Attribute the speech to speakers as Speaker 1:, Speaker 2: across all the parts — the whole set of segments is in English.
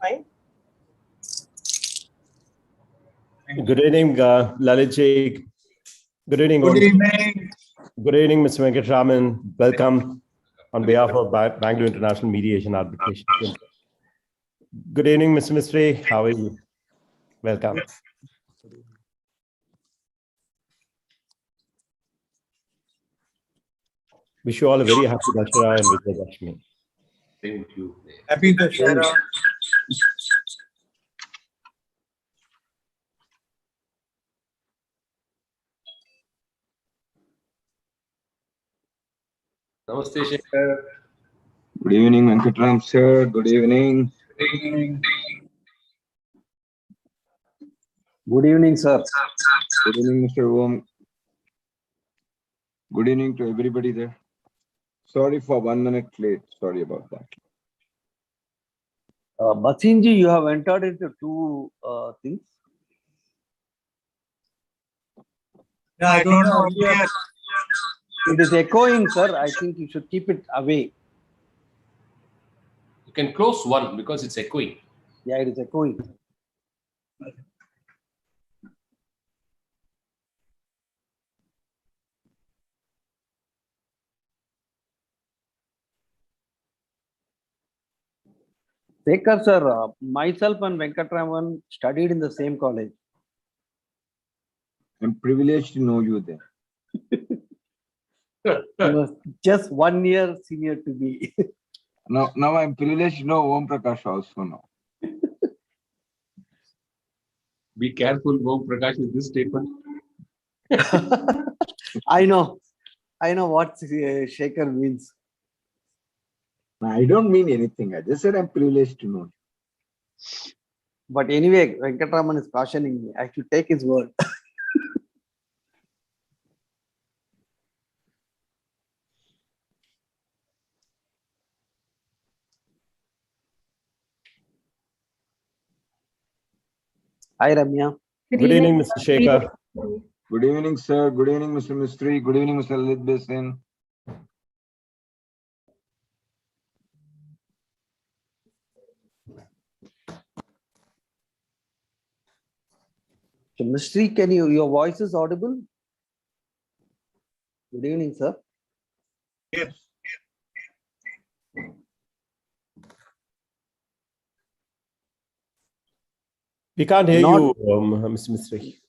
Speaker 1: fine.
Speaker 2: Good evening, Lalitji. Good evening.
Speaker 3: Good evening.
Speaker 2: Good evening, Mr. Venkatraman. Welcome on behalf of Bangalore International Mediation Arbitration. Good evening, Mr. Mistry. How are you? Welcome. Wish you all a very happy Dashera and Vijayadashmi.
Speaker 4: Thank you.
Speaker 3: Happy Dashera.
Speaker 4: Namaste, Shekhar.
Speaker 5: Good evening, Venkatram sir. Good evening.
Speaker 3: Good evening.
Speaker 6: Good evening, sir.
Speaker 5: Good evening, Mr. Om. Good evening to everybody there. Sorry for 1 minute late. Sorry about that.
Speaker 6: Bhasinji, you have entered into two things.
Speaker 3: Yeah, I don't know. Yes.
Speaker 6: It is echoing, sir. I think you should keep it away.
Speaker 4: You can close one because it's echoing.
Speaker 6: Yeah, it is echoing. Sekhar, sir, myself and Venkatraman studied in the same college.
Speaker 5: I'm privileged to know you there.
Speaker 6: He was just 1 year senior to me.
Speaker 5: Now I'm privileged to know Om Prakash also now.
Speaker 4: Be careful, Om Prakash, with this statement.
Speaker 6: I know what Shekhar means.
Speaker 5: I don't mean anything. I just said I'm privileged to know you.
Speaker 6: But anyway, Venkatraman is cautioning me. I should take his word. Hi, Ramya.
Speaker 2: Good evening, Mr. Shekhar.
Speaker 5: Good evening, sir. Good evening, Mr. Mistry. Good evening, Mr. Lalit Besin.
Speaker 6: So, Mystery, can your voice is audible? Good evening, sir.
Speaker 3: Yes.
Speaker 2: We can't hear
Speaker 6: Not-
Speaker 2: you, Mr. Mistry.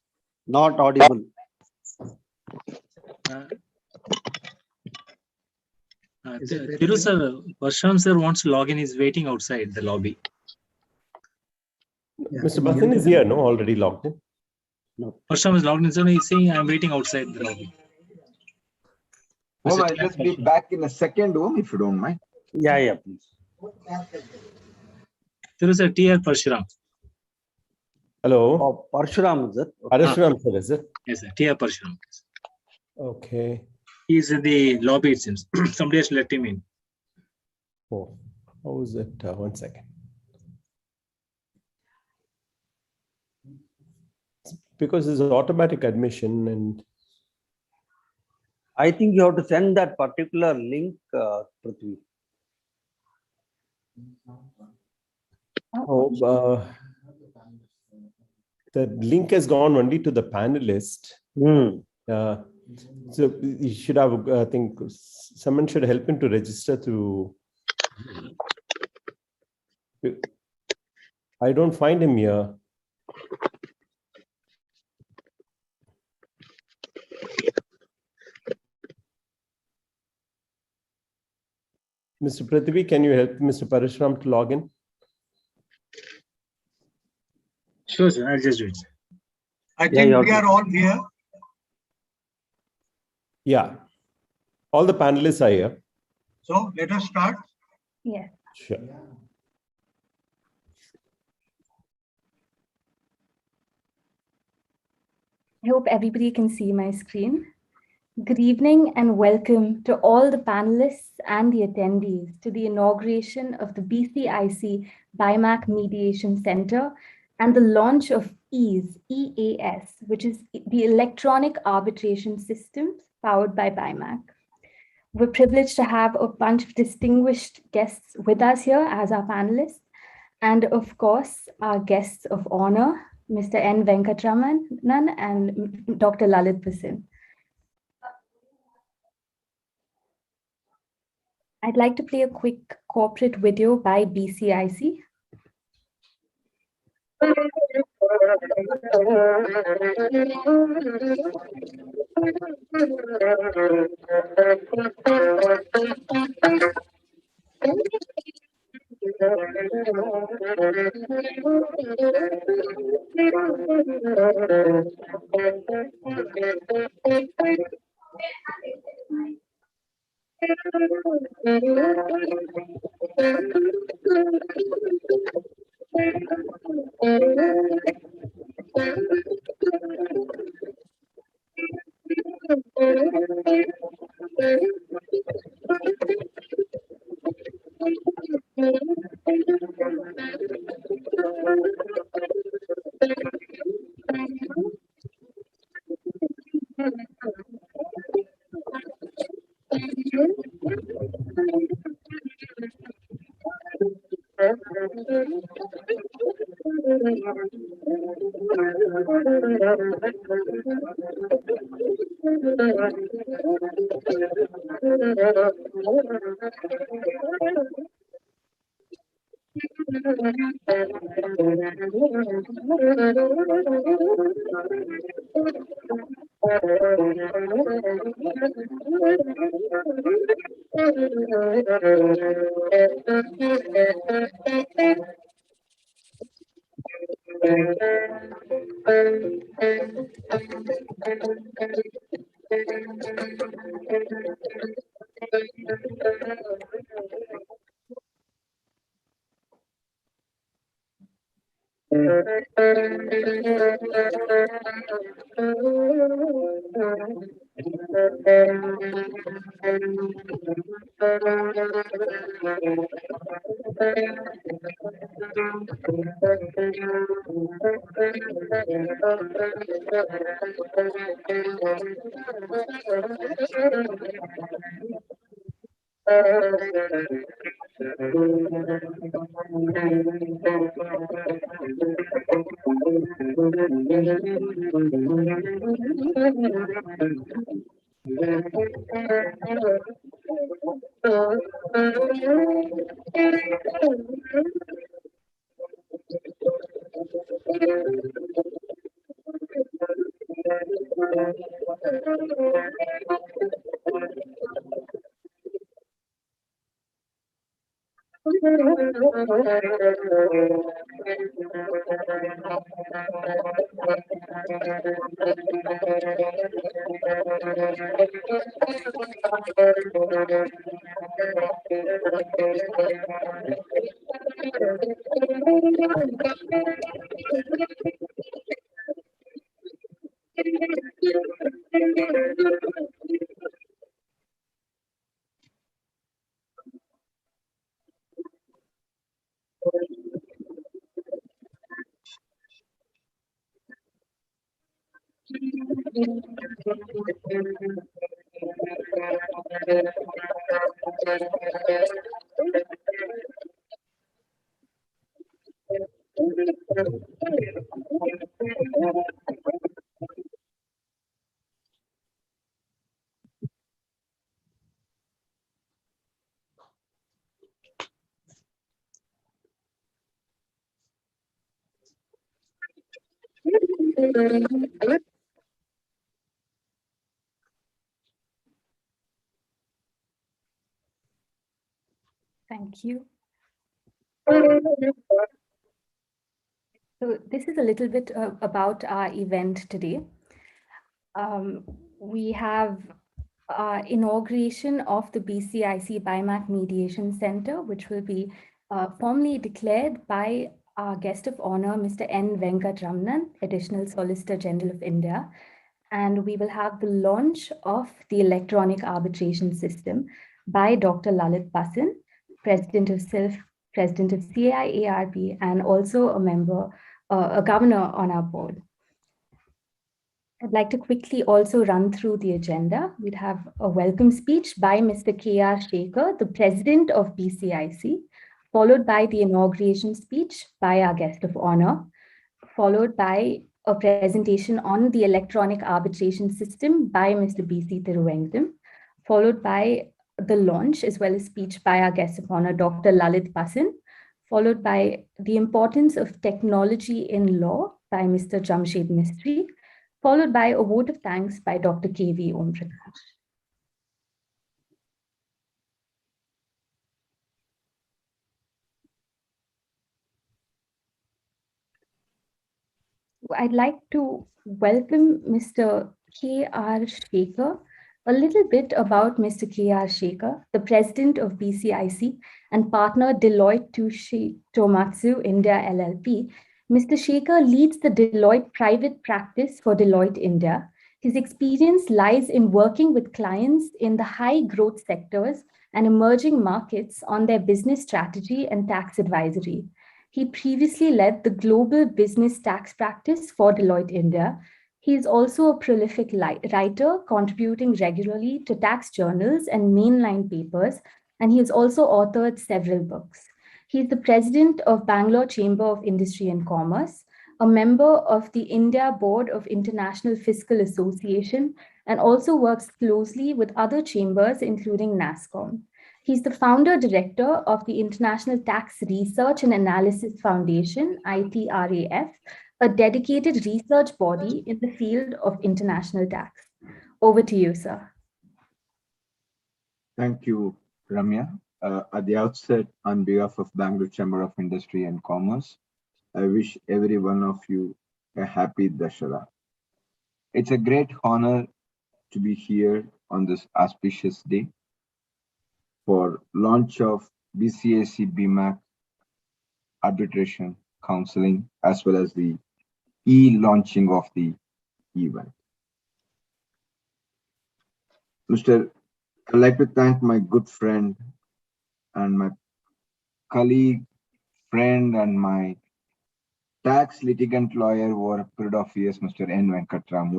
Speaker 6: Not audible.
Speaker 7: Thiru sir, Parshram sir wants to log in. He's waiting outside the lobby.
Speaker 2: Mr. Bathan is here, no? Already logged in.
Speaker 7: Parshram is logged in, so he's saying I'm waiting outside the lobby.
Speaker 5: Om, I'll just be back in a second, Om, if you don't mind.
Speaker 6: Yeah, please.
Speaker 7: Thiru sir, TR Parshram.
Speaker 2: Hello.
Speaker 6: Oh, Parshuram, is it?
Speaker 2: Parashuram, sir, is it?
Speaker 7: Yes, sir. TR Parshram.
Speaker 2: Okay.
Speaker 7: He's in the lobby, it seems. Somebody has to let him in.
Speaker 2: Oh, how is it? 1 second. Because it's automatic admission and
Speaker 6: I think you have to send that particular link, Prithvi.
Speaker 2: the link has gone only to the panelist. So you should have, I think, someone should help him to register through. I don't find him here. Mr. Prithvi, can you help Mr. Parashuram to log in?
Speaker 7: Sure, sir. I'll just do it.
Speaker 3: I think we are all here.
Speaker 2: Yeah. All the panelists are here.
Speaker 3: So let us start.
Speaker 8: Yeah.
Speaker 2: Sure.
Speaker 8: I hope everybody can see my screen. Good evening and welcome to all the panelists and the attendees to the inauguration of the BCIC BIMAC Mediation Center and the launch of EAS, which is the Electronic Arbitration System powered by BIMAC. We're privileged to have a bunch of distinguished guests with us here as our panelists. And of course, our guests of honor, Mr. N. Venkatramanan and Dr. Lalit Bhasin. I'd like to play a quick corporate video by BCIC. Thank you. So this is a little bit about our event today. We have inauguration of the BCIC BIMAC Mediation Center, which will be formally declared by our guest of honor, Mr. N. Venkatramanan, Additional Solicitor General of India. And we will have the launch of the electronic arbitration system by Dr. Lalit Bhasin, President of SILF, President of CAI-ARB, and also a member, a governor on our board. I'd like to quickly also run through the agenda. We'd have a welcome speech by Mr. K.R. Shekhar, the President of BCIC, followed by the inauguration speech by our guest of honor, followed by a presentation on the electronic arbitration system by Mr. B.C. Thiruvengadam, followed by the launch as well as speech by our guest of honor, Dr. Lalit Basin, followed by the importance of technology in law by Mr. Jamshed Mistry, followed by a vote of thanks by Dr. K.V. Om Prakash. I'd like to welcome Mr. K.R. Shekhar. A little bit about Mr. K.R. Shekhar, the president of BCIC and partner Deloitte Touche Tohmatsu India LLP. Mr. Shekhar leads the Deloitte private practice for Deloitte India. His experience lies in working with clients in the high growth sectors and emerging markets on their business strategy and tax advisory. He previously led the global business tax practice for Deloitte India. He is also a prolific writer, contributing regularly to tax journals and mainline papers, and he has also authored several books. He is the president of Bangalore Chamber of Industry and Commerce, a member of the India Board of International Fiscal Association, and also works closely with other chambers, including NASSCOM. He's the founder director of the International Tax Research and Analysis Foundation, ITRAF, a dedicated research body in the field of international tax. Over to you, sir.
Speaker 5: Thank you, Ramya. At the outset, on behalf of Bangalore Chamber of Industry and Commerce, I wish every one of you a happy Dussehra. It's a great honor to be here on this auspicious day for launch of BCAC BMAC arbitration counseling, as well as the e-launching of the event. I'd like to thank my good friend and my colleague, friend, and my tax litigant lawyer over a period of years, Mr. N. Venkatram,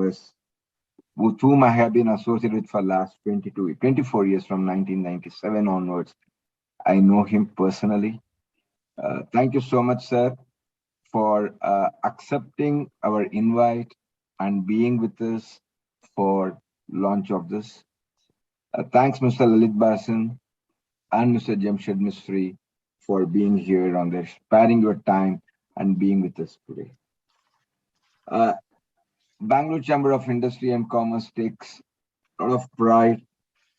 Speaker 5: with whom I have been associated with for the last 24 years from 1997 onwards. I know him personally. Thank you so much, sir, for accepting our invite and being with us for launch of this. Thanks, Mr. Lalit Basin and Mr. Jamshed Mistry for being here on this, sparing your time and being with us today. Bangalore Chamber of Industry and Commerce takes a lot of pride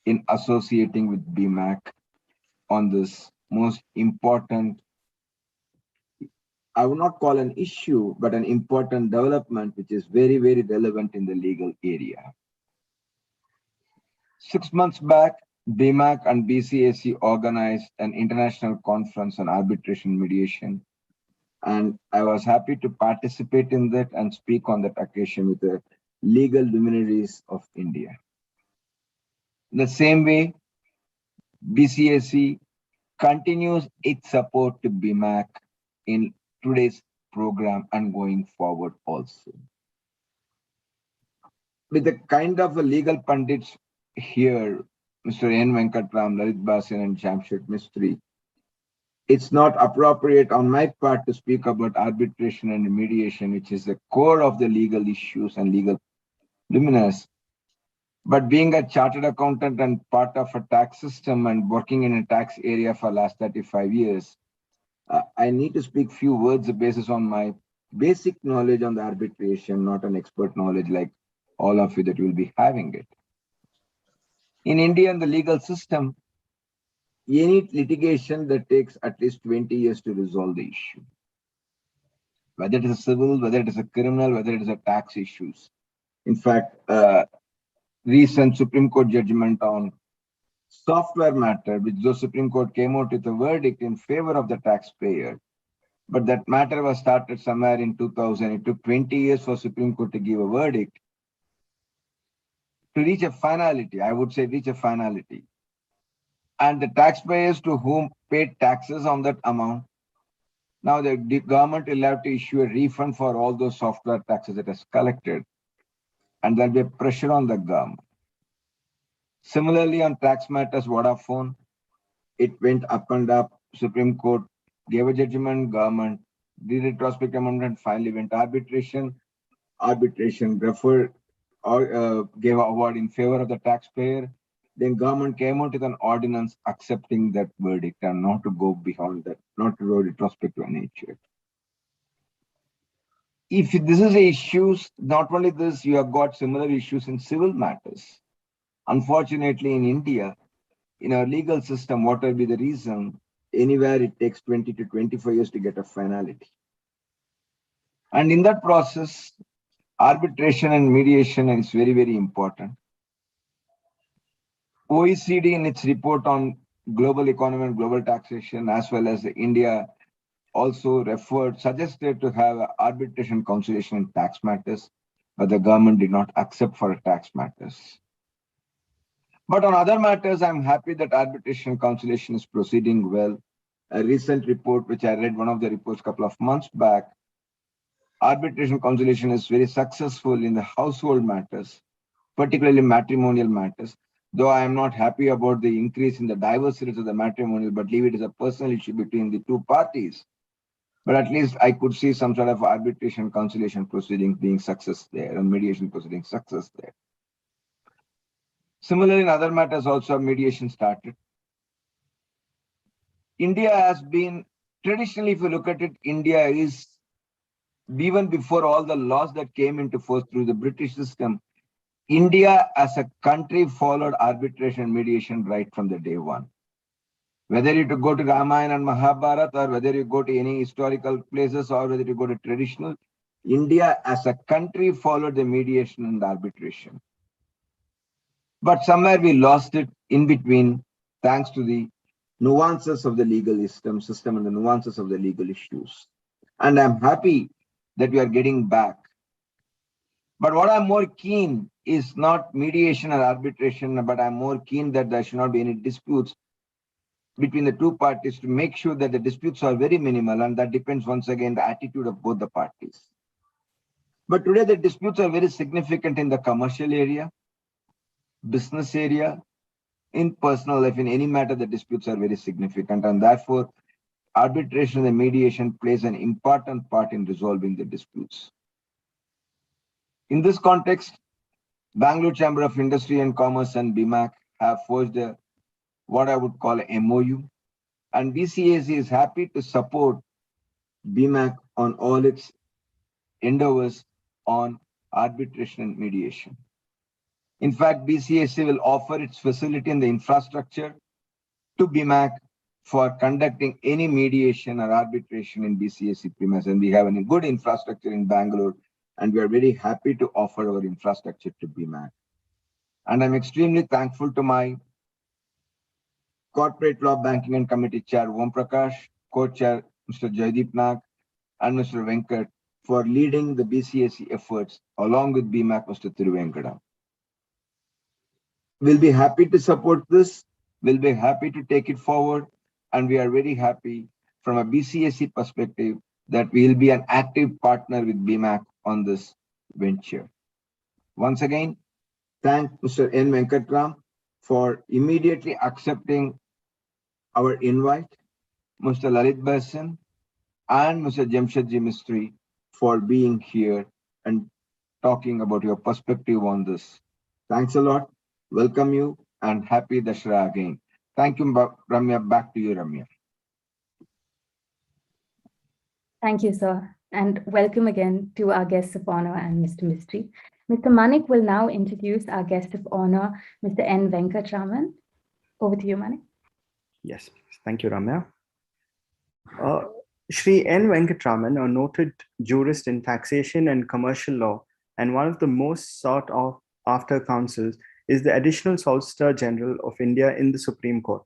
Speaker 5: in associating with BMAC on this most important, I would not call an issue, but an important development, which is very, very relevant in the legal area. 6 months back, BMAC and BCAC organized an international conference on arbitration mediation, and I was happy to participate in that and speak on that occasion with the legal luminaries of India. In the same way, BCAC continues its support to BMAC in today's program and going forward also. With the kind of legal pundits here, Mr. N. Venkatram, Lalit Basin, and Jamshed Mistry, it's not appropriate on my part to speak about arbitration and mediation, which is the core of the legal issues and legal luminaries. But being a chartered accountant and part of a tax system and working in a tax area for the last 35 years, I need to speak few words based on my basic knowledge on the arbitration, not an expert knowledge like all of you that will be having it. In India and the legal system, any litigation that takes at least 20 years to resolve the issue, whether it is a civil, whether it is a criminal, whether it is a tax issues. In fact, recent Supreme Court judgment on software matter, which the Supreme Court came out with a verdict in favor of the taxpayer, but that matter was started somewhere in 2000. It took 20 years for Supreme Court to give a verdict. To reach a finality, I would say reach a finality. And the taxpayers to whom paid taxes on that amount, now the government will have to issue a refund for all those software taxes that is collected. And there'll be a pressure on the government. Similarly, on tax matters, Vodafone, it went up and up Supreme Court gave a judgment, government did retrospective amendment, finally went to arbitration. Arbitration referred or gave an award in favor of the taxpayer. Then government came out with an ordinance accepting that verdict and not to go beyond that, not to go retrospective nature. If this is the issues, not only this, you have got similar issues in civil matters. Unfortunately, in India, in our legal system, what will be the reason? Anywhere it takes 20 to 25 years to get a finality. And in that process, arbitration and mediation is very, very important. OECD in its report on global economy and global taxation, as well as India, also suggested to have arbitration conciliation in tax matters, but the government did not accept for tax matters. But on other matters, I'm happy that arbitration conciliation is proceeding well. A recent report, which I read, one of the reports a couple of months back, arbitration conciliation is very successful in the household matters, particularly matrimonial matters. Though I am not happy about the increase in the diversity of the matrimonial, but leave it as a personal issue between the two parties. But at least I could see some sort of arbitration conciliation proceedings being success there and mediation proceedings success there. Similarly, in other matters also mediation started. India has been, traditionally, if you look at it, India is, even before all the laws that came into force through the British system, India as a country followed arbitration and mediation right from the day one. Whether you go to Ramayana and Mahabharata, or whether you go to any historical places, or whether you go to traditional, India as a country followed the mediation and the arbitration. But somewhere we lost it in between, thanks to the nuances of the legal system and the nuances of the legal issues. And I'm happy that we are getting back. But what I'm more keen is not mediation or arbitration, but I'm more keen that there should not be any disputes between the two parties, to make sure that the disputes are very minimal, and that depends once again the attitude of both the parties. But today the disputes are very significant in the commercial area, business area, in personal life, in any matter the disputes are very significant, and therefore arbitration and mediation plays an important part in resolving the disputes. In this context, Bangalore Chamber of Industry and Commerce and BMAC have forged what I would call a MOU, and BCAC is happy to support BMAC on all its endeavors on arbitration and mediation. In fact, BCAC will offer its facility and the infrastructure to BMAC for conducting any mediation or arbitration in BCAC premise, and we have a good infrastructure in Bangalore, and we are very happy to offer our infrastructure to BMAC. And I'm extremely thankful to my Corporate Law Banking and Committee Chair Om Prakash, Co-Chair Mr. Jaideep Nag, and Mr. Venkat for leading the BCAC efforts along with BMAC Mr. Thiruvenkada. We'll be happy to support this. We'll be happy to take it forward, and we are very happy from a BCAC perspective that we'll be an active partner with BMAC on this venture. Once again, thank Mr. N. Venkatram for immediately accepting our invite, Mr. Lalit Basin and Mr. Jamshedji Mistry for being here and talking about your perspective on this. Thanks a lot. Welcome you and happy Dashra again. Thank you, Ramya. Back to you, Ramya.
Speaker 8: Thank you, sir. And welcome again to our guests of honor and Mr. Mistry. Mr. Manik will now introduce our guest of honor, Mr. N. Venkatraman. Over to you, Manik.
Speaker 1: Yes, thank you, Ramya. Shri N. Venkatraman, a noted jurist in taxation and commercial law, and one of the most sought after counsels, is the Additional Solicitor General of India in the Supreme Court.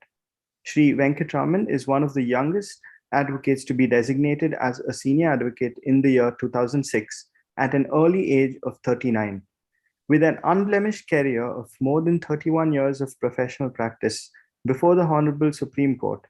Speaker 1: Shri Venkatraman is one of the youngest advocates to be designated as a senior advocate in the year 2006 at an early age of 39. With an unblemished career of more than 31 years of professional practice before the Honorable Supreme Court,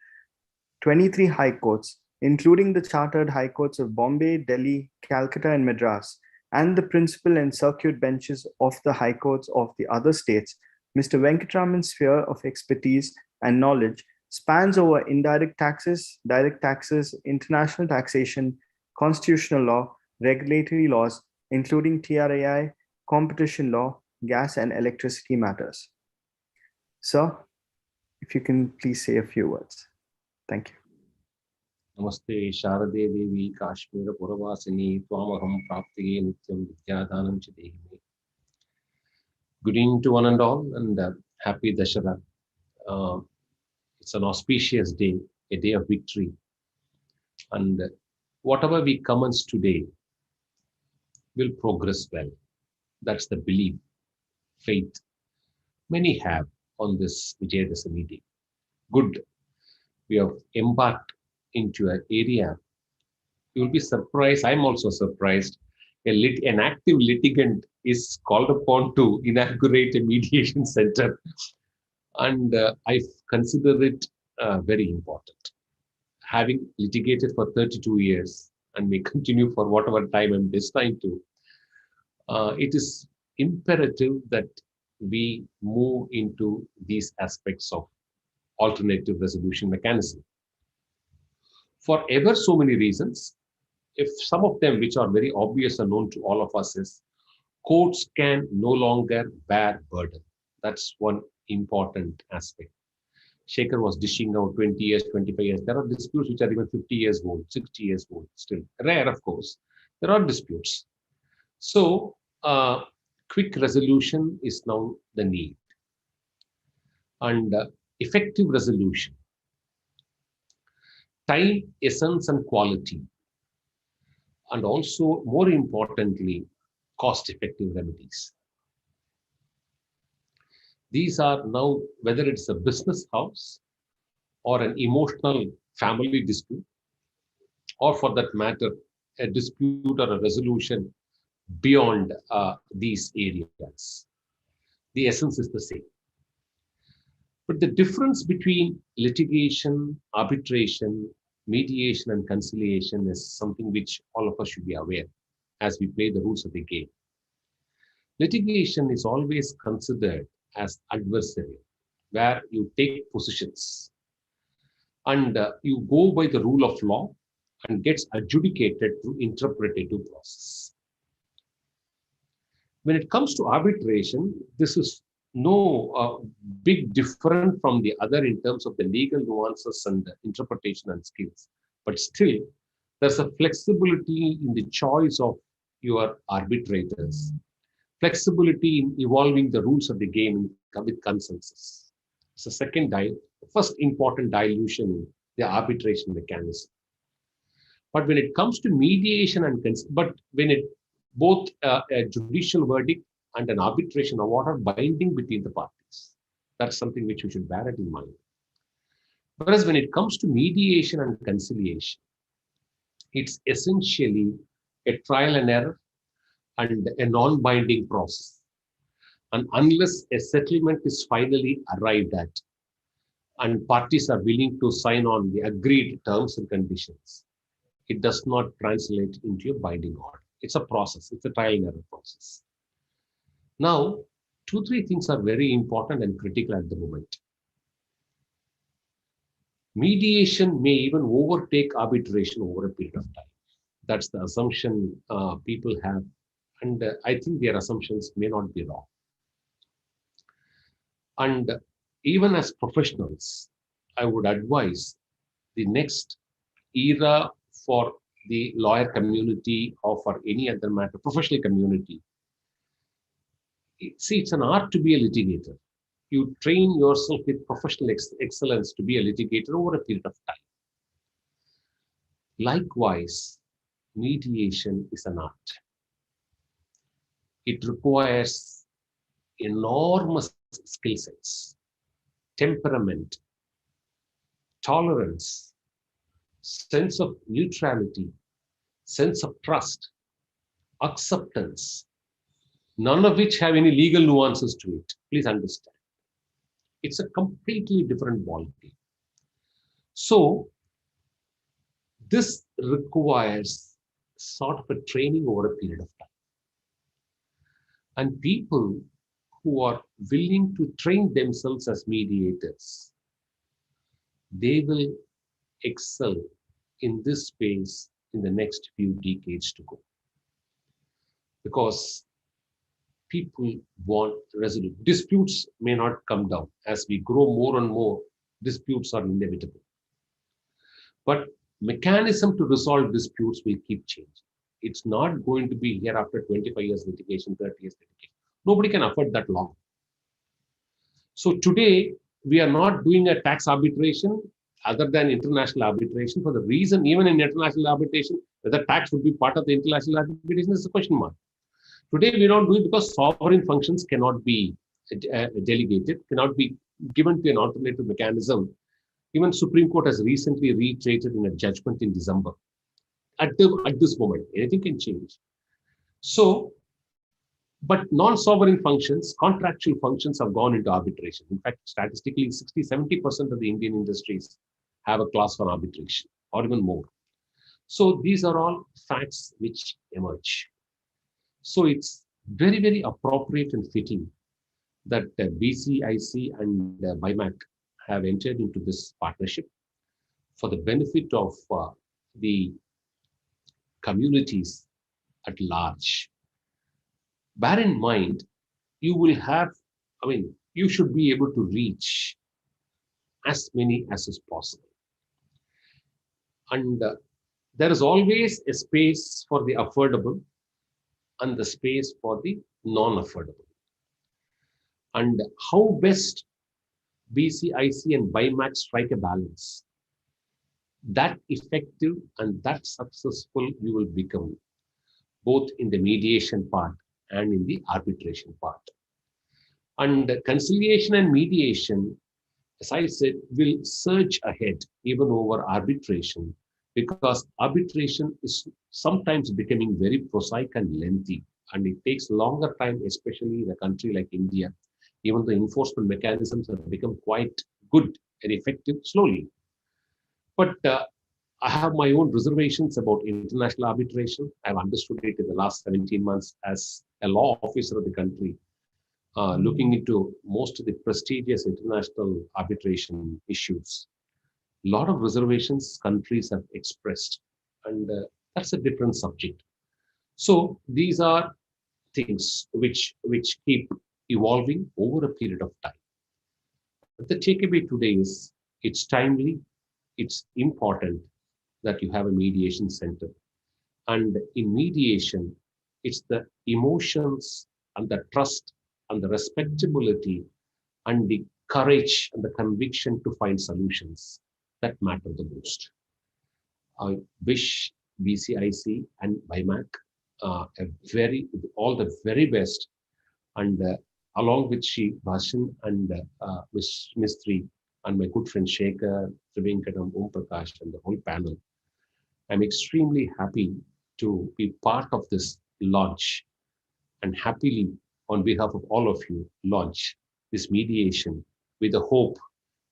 Speaker 1: 23 High Courts, including the Chartered High Courts of Bombay, Delhi, Calcutta, and Madras, and the principal and circuit benches of the High Courts of the other states, Mr. Venkatraman's sphere of expertise and knowledge spans over indirect taxes, direct taxes, international taxation, constitutional law, regulatory laws, including TRAI, competition law, gas and electricity matters. Sir, if you can please say a few words. Thank you.
Speaker 4: Namaste Sharade Devi Kashmir Puravasini Twamaham Prapti Nityam Vidyadhanam Chidehime. Good evening to one and all, and happy Dashara. It's an auspicious day, a day of victory. And whatever we commence today will progress well. That's the belief, faith many have on this Vijayadashami day. Good. We have embarked into an area. You will be surprised. I'm also surprised. An active litigant is called upon to inaugurate a mediation center. And I consider it very important. Having litigated for 32 years and may continue for whatever time I'm destined to, it is imperative that we move into these aspects of alternative resolution mechanism. For ever so many reasons, if some of them which are very obvious and known to all of us is courts can no longer bear burden. That's one important aspect. Shekhar was dishing out 20 years, 25 years. There are disputes which are even 50 years old, 60 years old, still rare, of course. There are disputes. So, quick resolution is now the need. And effective resolution, time, essence, and quality. And also, more importantly, cost-effective remedies. These are now, whether it's a business house or an emotional family dispute, or for that matter, a dispute or a resolution beyond these areas. The essence is the same. But the difference between litigation, arbitration, mediation, and conciliation is something which all of us should be aware as we play the rules of the game. Litigation is always considered as adversarial, where you take positions and you go by the rule of law and gets adjudicated through interpretative process. When it comes to arbitration, this is no big different from the other in terms of the legal nuances and the interpretation and skills. But still, there's a flexibility in the choice of your arbitrators, flexibility in evolving the rules of the game with consensus. It's the first important dilution in the arbitration mechanism. But when it comes to mediation and both a judicial verdict and an arbitration award are binding between the parties. That's something which we should bear it in mind. Whereas when it comes to mediation and conciliation, it's essentially a trial and error and a non-binding process. And unless a settlement is finally arrived at and parties are willing to sign on the agreed terms and conditions, it does not translate into a binding order. It's a process. It's a trial and error process. Now, 2-3 things are very important and critical at the moment. Mediation may even overtake arbitration over a period of time. That's the assumption people have. And I think their assumptions may not be wrong. And even as professionals, I would advise the next era for the lawyer community or for any other matter, professional community. See, it's an art to be a litigator. You train yourself with professional excellence to be a litigator over a period of time. Likewise, mediation is an art. It requires enormous skill sets, temperament, tolerance, sense of neutrality, sense of trust, acceptance, none of which have any legal nuances to it. Please understand. It's a completely different ballgame. So, this requires sort of a training over a period of time. And people who are willing to train themselves as mediators they will excel in this space in the next few decades to go. Because people want resolution. Disputes may not come down. As we grow more and more, disputes are inevitable. But mechanism to resolve disputes will keep changing. It's not going to be here after 25 years litigation, 30 years litigation. Nobody can afford that long. So today, we are not doing a tax arbitration other than international arbitration for the reason, even in international arbitration, whether tax would be part of the international arbitration is a question mark. Today, we don't do it because sovereign functions cannot be delegated, cannot be given to an alternative mechanism. Even Supreme Court has recently reiterated in a judgment in December. At this moment, anything can change. So, but non-sovereign functions, contractual functions have gone into arbitration. In fact, statistically, 60-70% of the Indian industries have a clause for arbitration or even more. So these are all facts which emerge. So it's very, very appropriate and fitting that BCIC and BIMAC have entered into this partnership for the benefit of the communities at large. Bear in mind, you will have, you should be able to reach as many as is possible. And there is always a space for the affordable and the space for the non-affordable. And how best BCIC and BIMAC strike a balance, that effective and that successful you will become, both in the mediation part and in the arbitration part. And conciliation and mediation, as I said, will surge ahead even over arbitration, because arbitration is sometimes becoming very prosaic and lengthy, and it takes longer time, especially in a country like India. Even the enforcement mechanisms have become quite good and effective slowly. But I have my own reservations about international arbitration. I've understood it in the last 17 months as a law officer of the country, looking into most of the prestigious international arbitration issues. A lot of reservations countries have expressed, and that's a different subject. So these are things which keep evolving over a period of time. But the takeaway today is it's timely, it's important that you have a mediation center. And in mediation, it's the emotions and the trust and the respectability and the courage and the conviction to find solutions that matter the most. I wish BCIC and BIMAC all the very best, and along with Shri Bhasan and Ms. Mistry and my good friend Shekhar, Trivenkatam, Om Prakash, and the whole panel, I'm extremely happy to be part of this launch, and happily, on behalf of all of you, launch this mediation with the hope,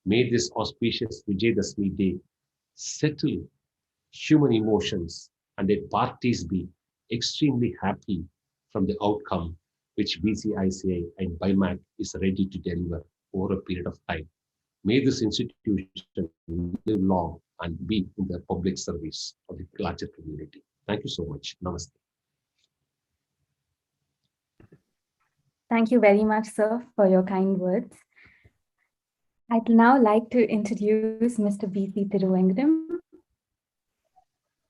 Speaker 4: may this auspicious Vijayadashmi day settle human emotions and let parties be extremely happy from the outcome which BCICI and BIMAC is ready to deliver over a period of time. May this institution live long and be in the public service of the larger community. Thank you so much. Namaste.
Speaker 8: Thank you very much, sir, for your kind words. I'd now like to introduce Mr. B.C. Thiruvengadam,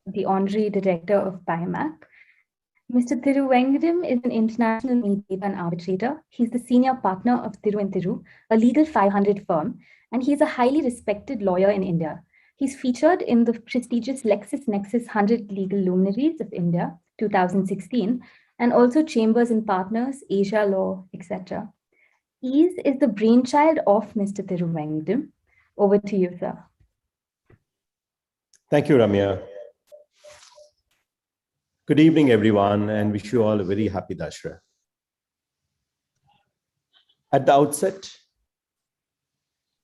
Speaker 8: the Honorary Director of BIMAC. Mr. Thiruvengadam is an international mediator and arbitrator. He's the senior partner of Thiru & Thiru, a legal 500 firm, and he's a highly respected lawyer in India. He's featured in the prestigious LexisNexis 100 Legal Luminaries of India, 2016, and also Chambers and Partners, Asia Law, etc. Ease is the brainchild of Mr. Thiruvengadam. Over to you, sir.
Speaker 2: Thank you, Ramya. Good evening, everyone, and wish you all a very happy Dashra. At the outset,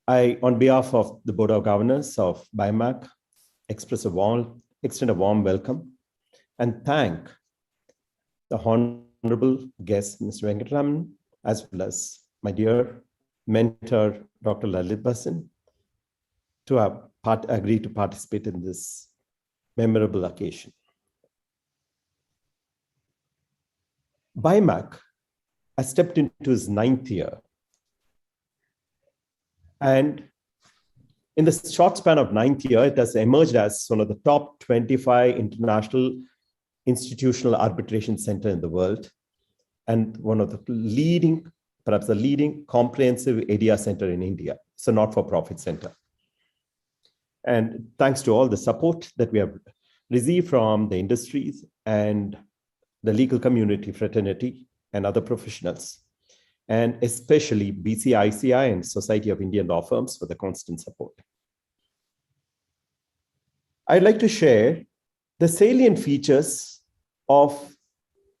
Speaker 2: I, on behalf of the Board of Governors of BIMAC, extend a warm welcome and thank the Honorable guest, Mr. Venkataraman, as well as my dear mentor, Dr. Lalit Bhasin, to have agreed to participate in this memorable occasion. BIMAC has stepped into its 9th year. And in the short span of 9th year, it has emerged as one of the top 25 international institutional arbitration center in the world, and one of the leading, perhaps the leading comprehensive ADR center in India. It's a not-for-profit center. And thanks to all the support that we have received from the industries and the legal community, fraternity, and other professionals, and especially BCICI and Society of Indian Law Firms for the constant support. I'd like to share the salient features of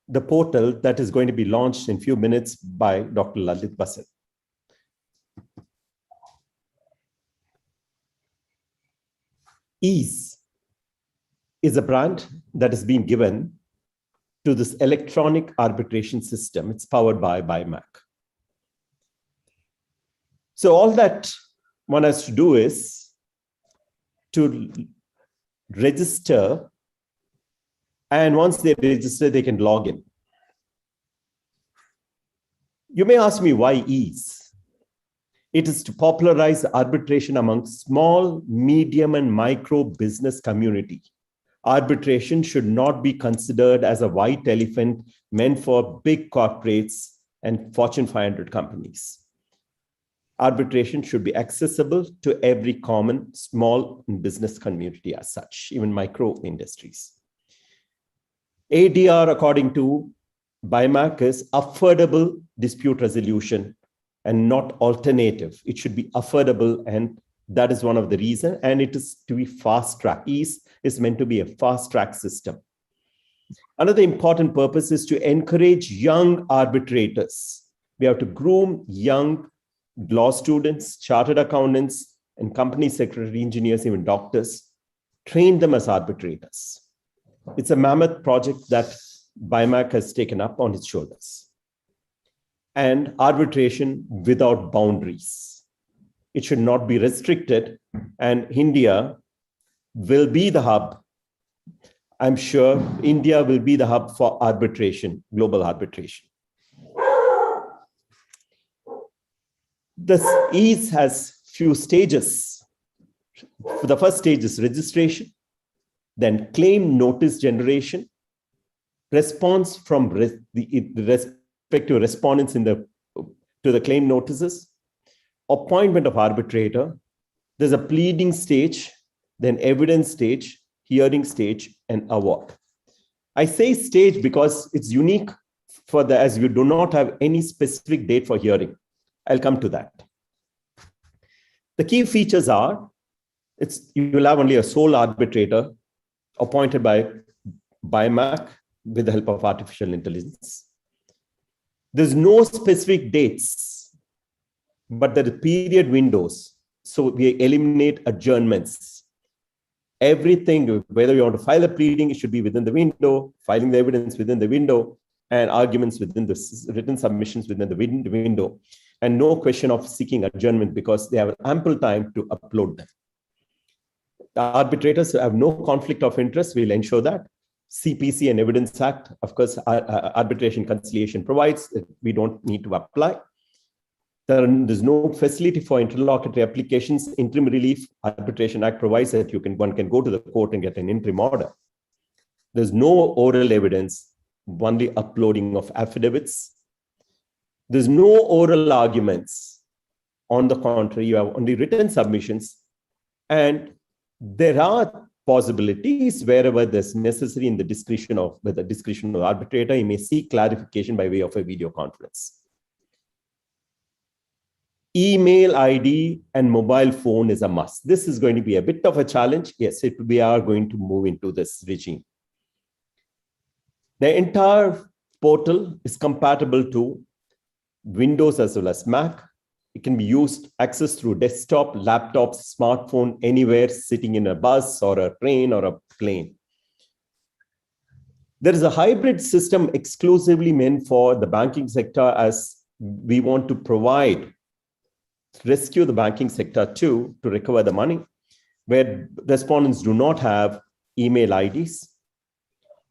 Speaker 2: the portal that is going to be launched in a few minutes by Dr. Lalit Basin. Ease is a brand that has been given to this electronic arbitration system. It's powered by BIMAC. So all that one has to do is to register, and once they register, they can log in. You may ask me why ease? It is to popularize arbitration among small, medium, and micro business community. Arbitration should not be considered as a white elephant meant for big corporates and Fortune 500 companies. Arbitration should be accessible to every common small business community as such, even micro industries. ADR, according to BIMAC, is affordable dispute resolution and not alternative. It should be affordable, and that is one of the reasons. And it is to be fast track. Ease is meant to be a fast track system. Another important purpose is to encourage young arbitrators. We have to groom young law students, chartered accountants, and company secretary engineers, even doctors, train them as arbitrators. It's a mammoth project that BIMAC has taken up on its shoulders. And arbitration without boundaries. It should not be restricted, and India will be the hub. I'm sure India will be the hub for arbitration, global arbitration. This ease has few stages. The first stage is registration, then claim notice generation, response from the respective respondents to the claim notices, appointment of arbitrator. There's a pleading stage, then evidence stage, hearing stage, and award. I say stage because it's unique as we do not have any specific date for hearing. I'll come to that. The key features are, you will have only a sole arbitrator appointed by BIMAC with the help of artificial intelligence. There's no specific dates, but there are period windows. So we eliminate adjournments. Everything, whether you want to file a pleading, it should be within the window, filing the evidence within the window, and arguments within the written submissions within the window. And no question of seeking adjournment because they have ample time to upload them. The arbitrators have no conflict of interest. We'll ensure that. CPC and Evidence Act, of course, arbitration conciliation provides that we don't need to apply. There's no facility for interlocutory applications. Interim relief, Arbitration Act provides that one can go to the court and get an interim order. There's no oral evidence, only uploading of affidavits. There's no oral arguments. On the contrary, you have only written submissions. And there are possibilities wherever there's necessary in the discretion of the arbitrator, you may seek clarification by way of a video conference. Email ID and mobile phone is a must. This is going to be a bit of a challenge. Yes, we are going to move into this regime. The entire portal is compatible to Windows as well as Mac. It can be accessed through desktop, laptop, smartphone, anywhere, sitting in a bus or a train or a plane. There is a hybrid system exclusively meant for the banking sector, as we want to rescue the banking sector too, to recover the money. where respondents do not have email IDs.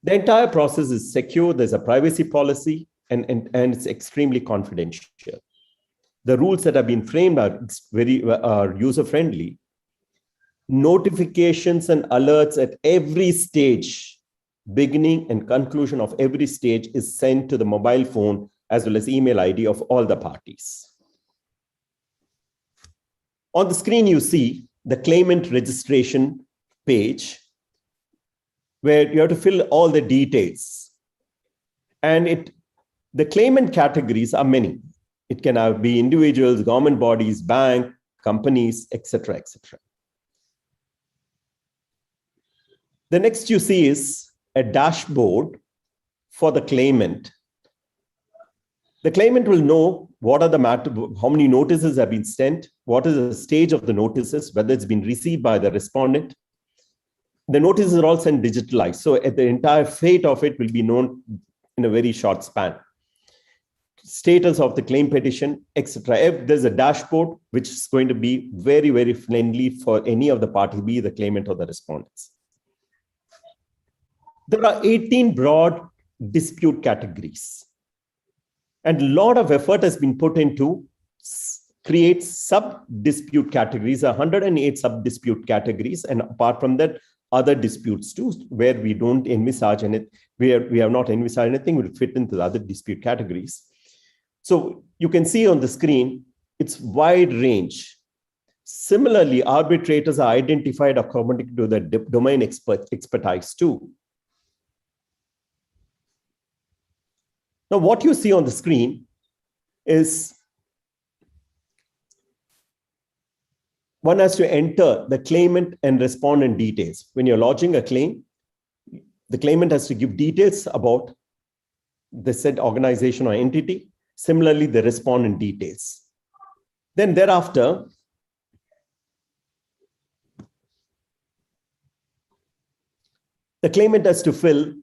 Speaker 2: The entire process is secure. There's a privacy policy, and it's extremely confidential. The rules that have been framed are user-friendly. Notifications and alerts at every stage, beginning and conclusion of every stage, is sent to the mobile phone as well as email ID of all the parties. On the screen, you see the claimant registration page, where you have to fill all the details. And the claimant categories are many. It can be individuals, government bodies, bank, companies, etc., etc. The next you see is a dashboard for the claimant. The claimant will know what are the matter, how many notices have been sent, what is the stage of the notices, whether it's been received by the respondent. The notices are all sent digitalized, so the entire fate of it will be known in a very short span. Status of the claim petition, etc. If there's a dashboard, which is going to be very, very friendly for any of the parties, be the claimant or the respondents. There are 18 broad dispute categories. And a lot of effort has been put into create sub-dispute categories, 108 sub-dispute categories. And apart from that, other disputes too, where we don't envisage anything, where we have not envisaged anything will fit into the other dispute categories. So you can see on the screen, it's wide range. Similarly, arbitrators are identified according to the domain expertise too. Now, what you see on the screen is one has to enter the claimant and respondent details. When you're lodging a claim, the claimant has to give details about the said organization or entity. Similarly, the respondent details. Then thereafter, the claimant has to fill,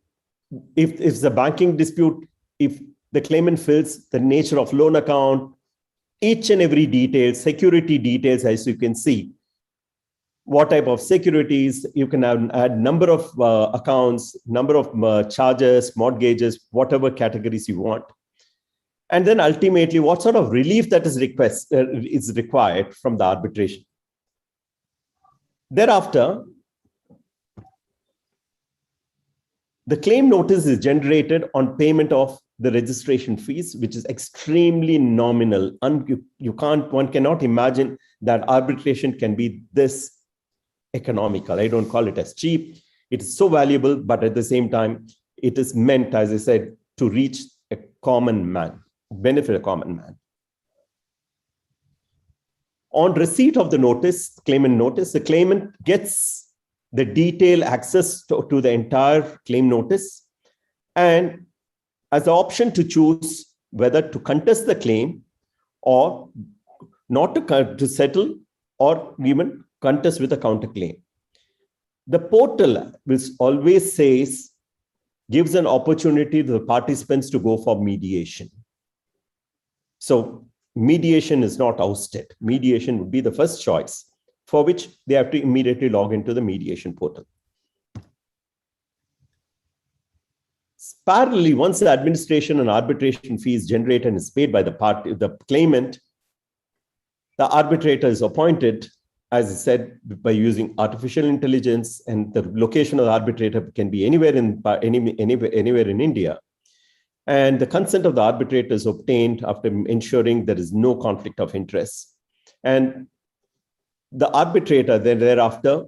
Speaker 2: if it's a banking dispute, if the claimant fills the nature of loan account, each and every detail, security details, as you can see, what type of securities, you can add number of accounts, number of charges, mortgages, whatever categories you want. And then ultimately, what sort of relief that is required from the arbitration. Thereafter, the claim notice is generated on payment of the registration fees, which is extremely nominal. One cannot imagine that arbitration can be this economical. I don't call it as cheap. It is so valuable, but at the same time, it is meant, as I said, to reach a common man, benefit a common man. On receipt of the notice, claimant notice, the claimant gets the detailed access to the entire claim notice and has the option to choose whether to contest the claim or not to settle or even contest with a counterclaim. The portal, which always says, gives an opportunity to the participants to go for mediation. So mediation is not ousted. Mediation would be the first choice, for which they have to immediately log into the mediation portal. Parallelly, once the administration and arbitration fee is generated and is paid by the claimant, the arbitrator is appointed, as I said, by using artificial intelligence, and the location of the arbitrator can be anywhere in India. And the consent of the arbitrator is obtained after ensuring there is no conflict of interest. And the arbitrator then thereafter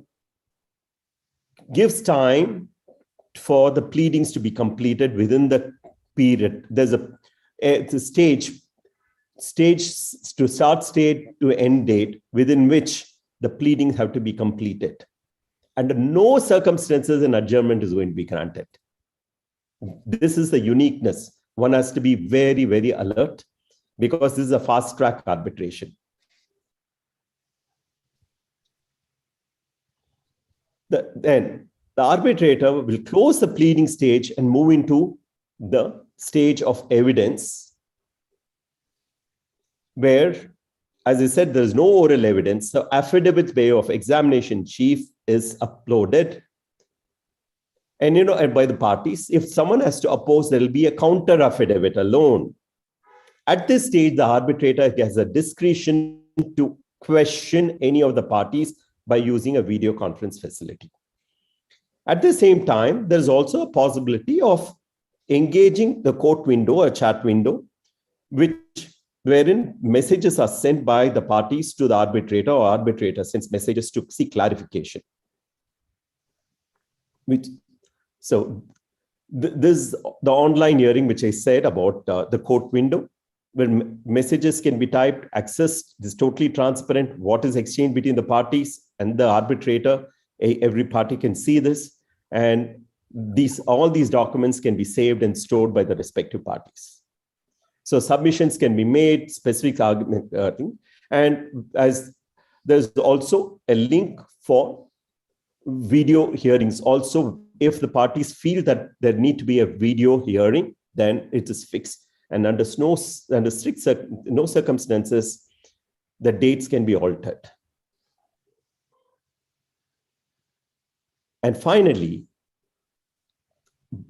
Speaker 2: gives time for the pleadings to be completed within the period. There's a stage to start state to end date within which the pleadings have to be completed. Under no circumstances an adjournment is going to be granted. This is the uniqueness. One has to be very, very alert because this is a fast track arbitration. Then the arbitrator will close the pleading stage and move into the stage of evidence, where as I said, there's no oral evidence. So affidavit way of examination chief is uploaded. And, and by the parties, if someone has to oppose, there will be a counter affidavit alone. At this stage, the arbitrator has a discretion to question any of the parties by using a video conference facility. At the same time, there's also a possibility of engaging the court window, a chat window, wherein messages are sent by the parties to the arbitrator, or arbitrator sends messages to seek clarification. So this is the online hearing, which I said about the court window, where messages can be typed, accessed. This is totally transparent. What is exchanged between the parties and the arbitrator, every party can see this. And all these documents can be saved and stored by the respective parties. So submissions can be made, specific argument, and as there's also a link for video hearings. Also, if the parties feel that there need to be a video hearing, then it is fixed. And under no circumstances, the dates can be altered. And finally,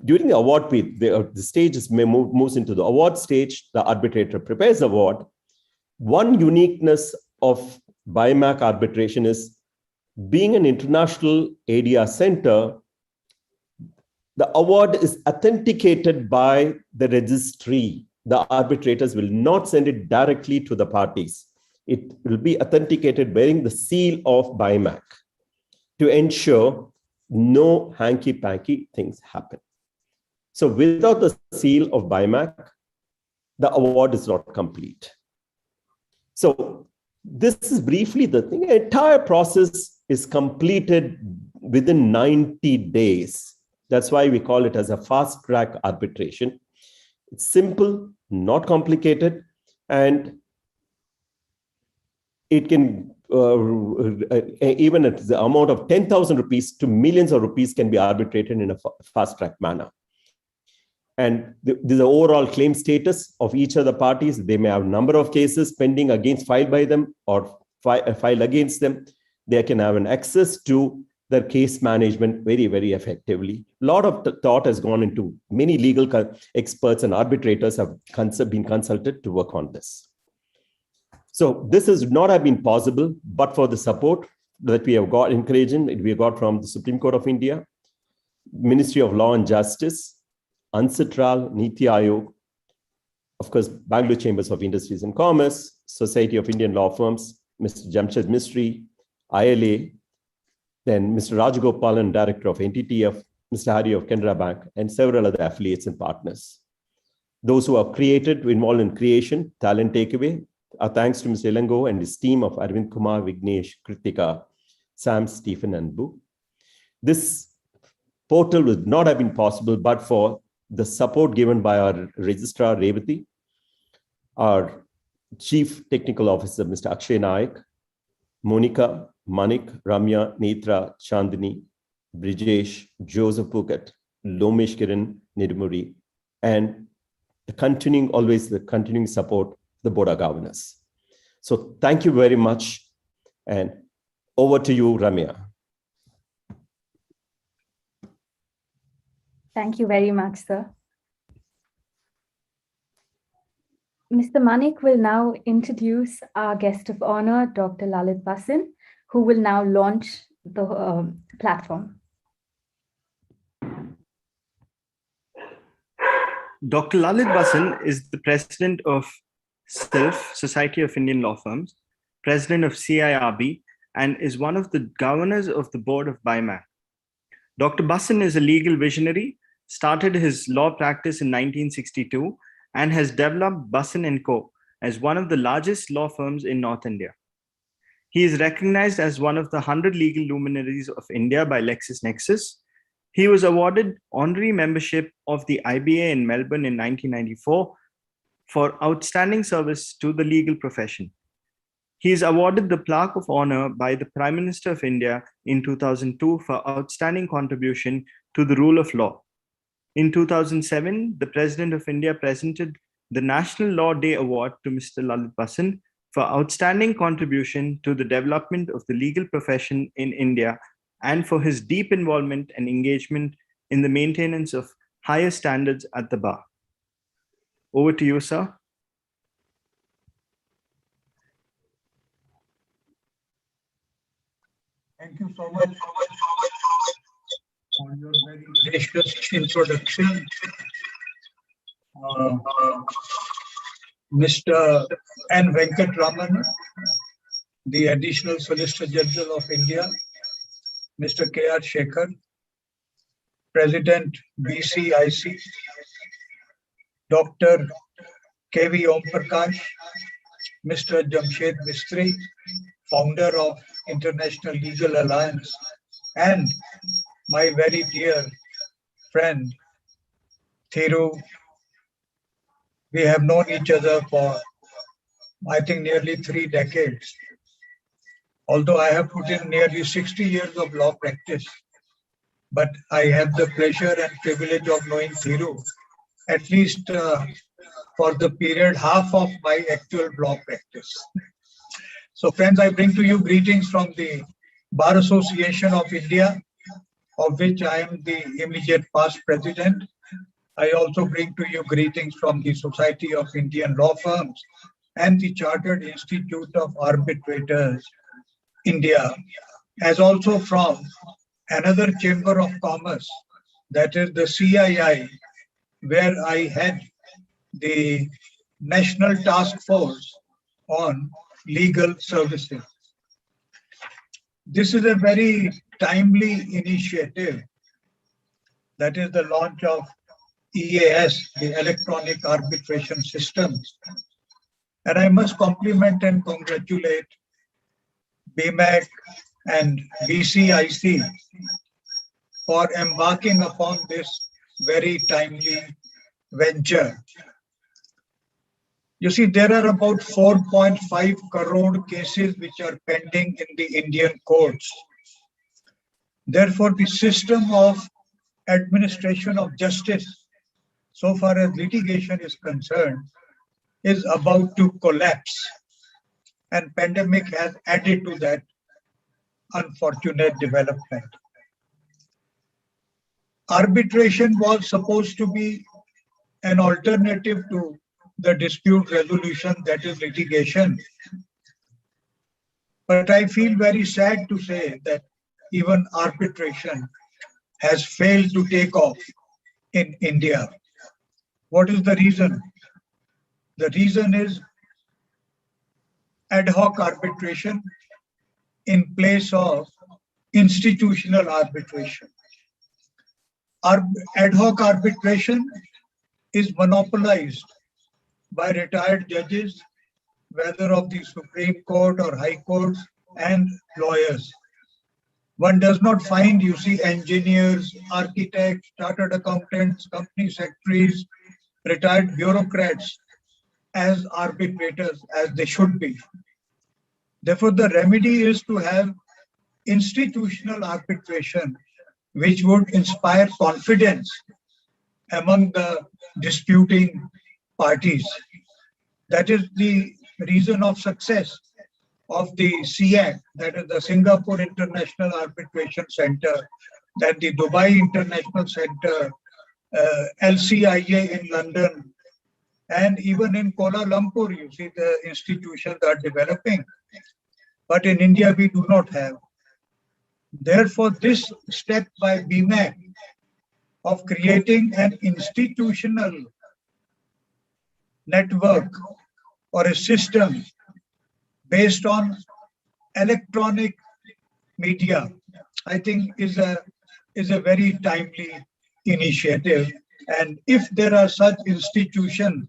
Speaker 2: during the award period, the stage moves into the award stage. The arbitrator prepares the award. One uniqueness of BIMAC arbitration is, being an international ADR center, the award is authenticated by the registry. The arbitrators will not send it directly to the parties. It will be authenticated bearing the seal of BIMAC to ensure no hanky-panky things happen. So without the seal of BIMAC, the award is not complete. So this is briefly the thing. The entire process is completed within 90 days. That's why we call it as a fast track arbitration. It's simple, not complicated, and it can, even at the amount of 10,000 rupees to millions of rupees, can be arbitrated in a fast track manner. And the overall claim status of each of the parties, they may have a number of cases pending filed by them or filed against them. They can have an access to their case management very, very effectively. A lot of thought has gone into, many legal experts and arbitrators have been consulted to work on this. So this would not have been possible but for the support that we have got, encouraging, we got from the Supreme Court of India, Ministry of Law and Justice, UNCITRAL, Niti Aayog, of course, Bangalore Chambers of Industries and Commerce, Society of Indian Law Firms, Mr. Jamshed Mistry, ILA, then Mr. Rajagopalan, Director of NTTF, Mr. Hari of Canara Bank, and several other affiliates and partners. Those who have involved in creation, talent takeaway, our thanks to Mr. Ilango and his team of Arvind Kumar, Vignesh, Kritika, Sam, Stephen, and Boo. This portal would not have been possible but for the support given by our registrar, Revati, our Chief Technical Officer, Mr. Akshay Naik, Monica, Manik, Ramya, Netra, Chandini, Brijesh, Joseph Pukat, Lomesh Kiran, Nidumuri, and the continuing support, the Board of Governors. So thank you very much. And over to you, Ramya.
Speaker 8: Thank you very much, sir. Mr. Manik will now introduce our guest of honor, Dr. Lalit Basin, who will now launch the platform.
Speaker 1: Dr. Lalit Basin is the president of SILF, Society of Indian Law Firms, president of CIRB, and is one of the governors of the board of BIMAC. Dr. Basin is a legal visionary, started his law practice in 1962, and has developed Basin & Co. as one of the largest law firms in North India. He is recognized as one of the 100 legal luminaries of India by LexisNexis. He was awarded honorary membership of the IBA in Melbourne in 1994 for outstanding service to the legal profession. He is awarded the Plaque of Honor by the Prime Minister of India in 2002 for outstanding contribution to the rule of law. In 2007, the President of India presented the National Law Day Award to Mr. Lalit Basin for outstanding contribution to the development of the legal profession in India and for his deep involvement and engagement in the maintenance of higher standards at the bar. Over to you, sir.
Speaker 3: Thank you so much for your very gracious introduction. Mr. N. Venkatraman, the Additional Solicitor General of India, Mr. K.R. Shekhar, President BCIC, Dr. K.V. Om Prakash, Mr. Jamshed Mistry, founder of International Legal Alliance, and my very dear friend, Thiru. We have known each other for, I think, nearly 3 decades. Although I have put in nearly 60 years of law practice, but I have the pleasure and privilege of knowing Thiru, at least for the period half of my actual law practice. So friends, I bring to you greetings from the Bar Association of India, of which I am the immediate past president. I also bring to you greetings from the Society of Indian Law Firms and the Chartered Institute of Arbitrators, India, as also from another Chamber of Commerce, that is the CII, where I head the National Task Force on Legal Services. This is a very timely initiative, that is the launch of EAS, the Electronic Arbitration Systems. And I must compliment and congratulate BMAC and BCIC for embarking upon this very timely venture. You see, there are about 4.5 crore cases which are pending in the Indian courts. Therefore, the system of administration of justice, so far as litigation is concerned, is about to collapse. And pandemic has added to that unfortunate development. Arbitration was supposed to be an alternative to the dispute resolution, that is litigation. But I feel very sad to say that even arbitration has failed to take off in India. What is the reason? The reason is ad hoc arbitration in place of institutional arbitration. Ad hoc arbitration is monopolized by retired judges, whether of the Supreme Court or High Courts, and lawyers. One does not find, you see, engineers, architects, chartered accountants, company secretaries, retired bureaucrats as arbitrators as they should be. Therefore, the remedy is to have institutional arbitration, which would inspire confidence among the disputing parties. That is the reason of success of the SIAC, that is the Singapore International Arbitration Center, that the Dubai International Center, LCIA in London, and even in Kuala Lumpur, you see the institutions are developing. But in India, we do not have. Therefore, this step by BMAC of creating an institutional network or a system based on electronic media, I think is a very timely initiative. And if there are such institutions,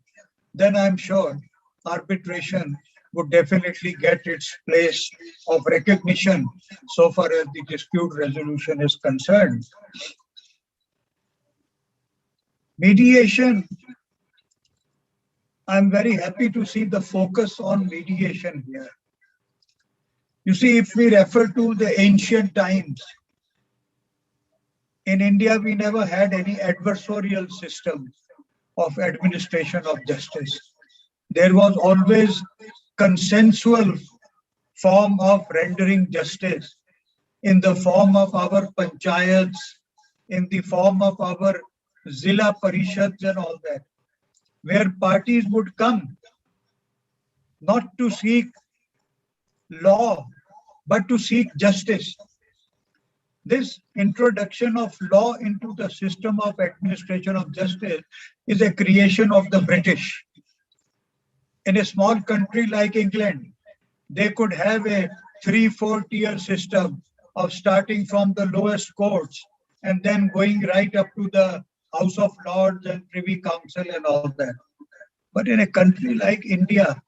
Speaker 3: then I'm sure arbitration would definitely get its place of recognition so far as the dispute resolution is concerned. Mediation, I'm very happy to see the focus on mediation here. You see, if we refer to the ancient times, in India, we never had any adversarial system of administration of justice. There was always consensual form of rendering justice in the form of our panchayats, in the form of our Zilla Parishads and all that, where parties would come not to seek law, but to seek justice. This introduction of law into the system of administration of justice is a creation of the British. In a small country like England, they could have a 3-4 tier system of starting from the lowest courts and then going right up to the House of Lords and Privy Council and all that. But in a country like India,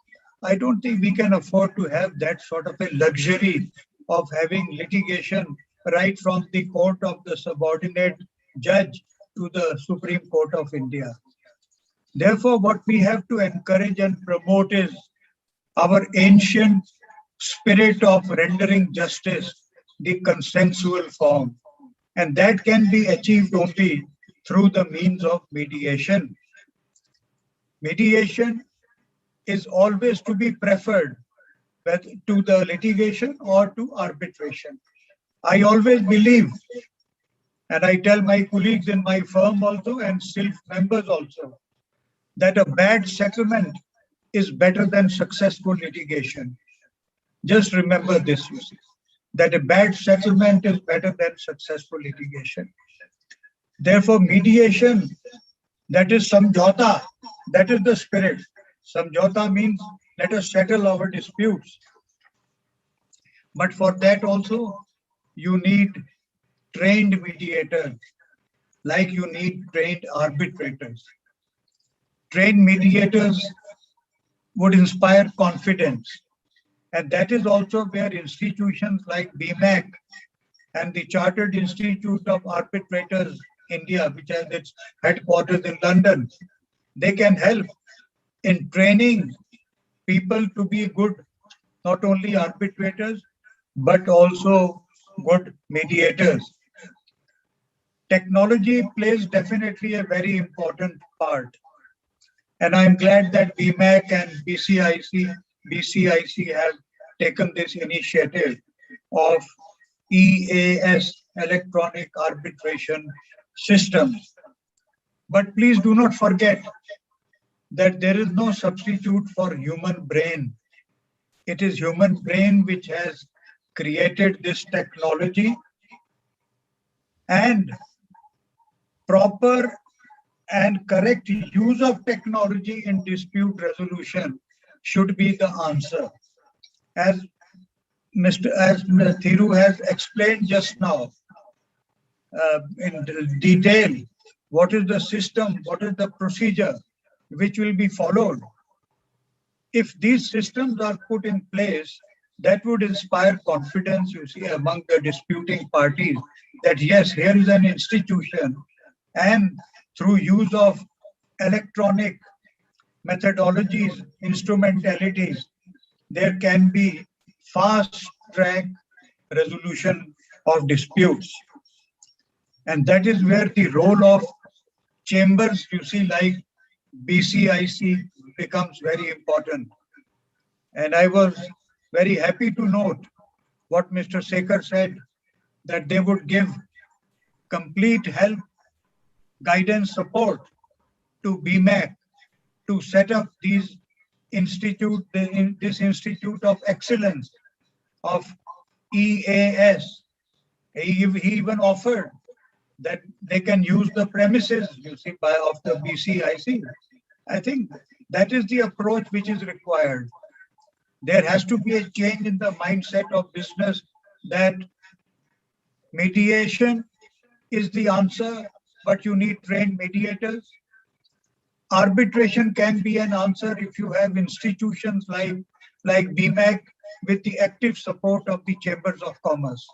Speaker 3: I don't think we can afford to have that sort of a luxury of having litigation right from the court of the subordinate judge to the Supreme Court of India. Therefore, what we have to encourage and promote is our ancient spirit of rendering justice, the consensual form. And that can be achieved only through the means of mediation. Mediation is always to be preferred to the litigation or to arbitration. I always believe, and I tell my colleagues in my firm also and SILF members also, that a bad settlement is better than successful litigation. Just remember this, you see, that a bad settlement is better than successful litigation. Therefore, mediation, that is samjhauta, that is the spirit. Samjhauta means let us settle our disputes. But for that also, you need trained mediators, like you need trained arbitrators. Trained mediators would inspire confidence. And that is also where institutions like BMAC and the Chartered Institute of Arbitrators India, which has its headquarters in London, they can help in training people to be good, not only arbitrators, but also good mediators. Technology plays definitely a very important part. And I'm glad that BMAC and BCIC have taken this initiative of EAS, Electronic Arbitration System. But please do not forget that there is no substitute for human brain. It is human brain which has created this technology, and proper and correct use of technology in dispute resolution should be the answer. As Thiru has explained just now in detail, what is the system, what is the procedure which will be followed. If these systems are put in place, that would inspire confidence, you see, among the disputing parties, that yes, here is an institution, and through use of electronic methodologies, instrumentalities, there can be fast-track resolution of disputes. And that is where the role of chambers, you see, like BCIC becomes very important. And I was very happy to note what Mr. Sekhar said, that they would give complete help, guidance, support to BMAC to set up these this Institute of Excellence of EAS. He even offered that they can use the premises, you see, of the BCIC. I think that is the approach which is required. There has to be a change in the mindset of business that mediation is the answer, but you need trained mediators. Arbitration can be an answer if you have institutions like BMAC with the active support of the Chambers of Commerce.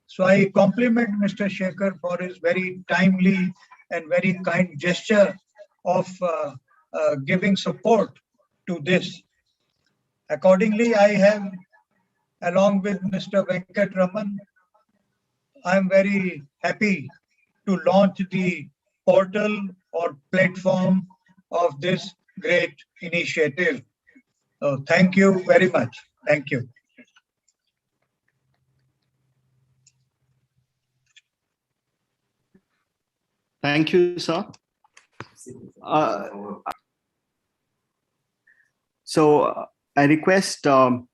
Speaker 3: So I compliment Mr. Sekhar for his very timely and very kind gesture of giving support to this. Accordingly, I have, along with Mr. Venkat Raman, I'm very happy to launch the portal or platform of this great initiative. So thank you very much. Thank you.
Speaker 1: Thank you, sir. I request Dr.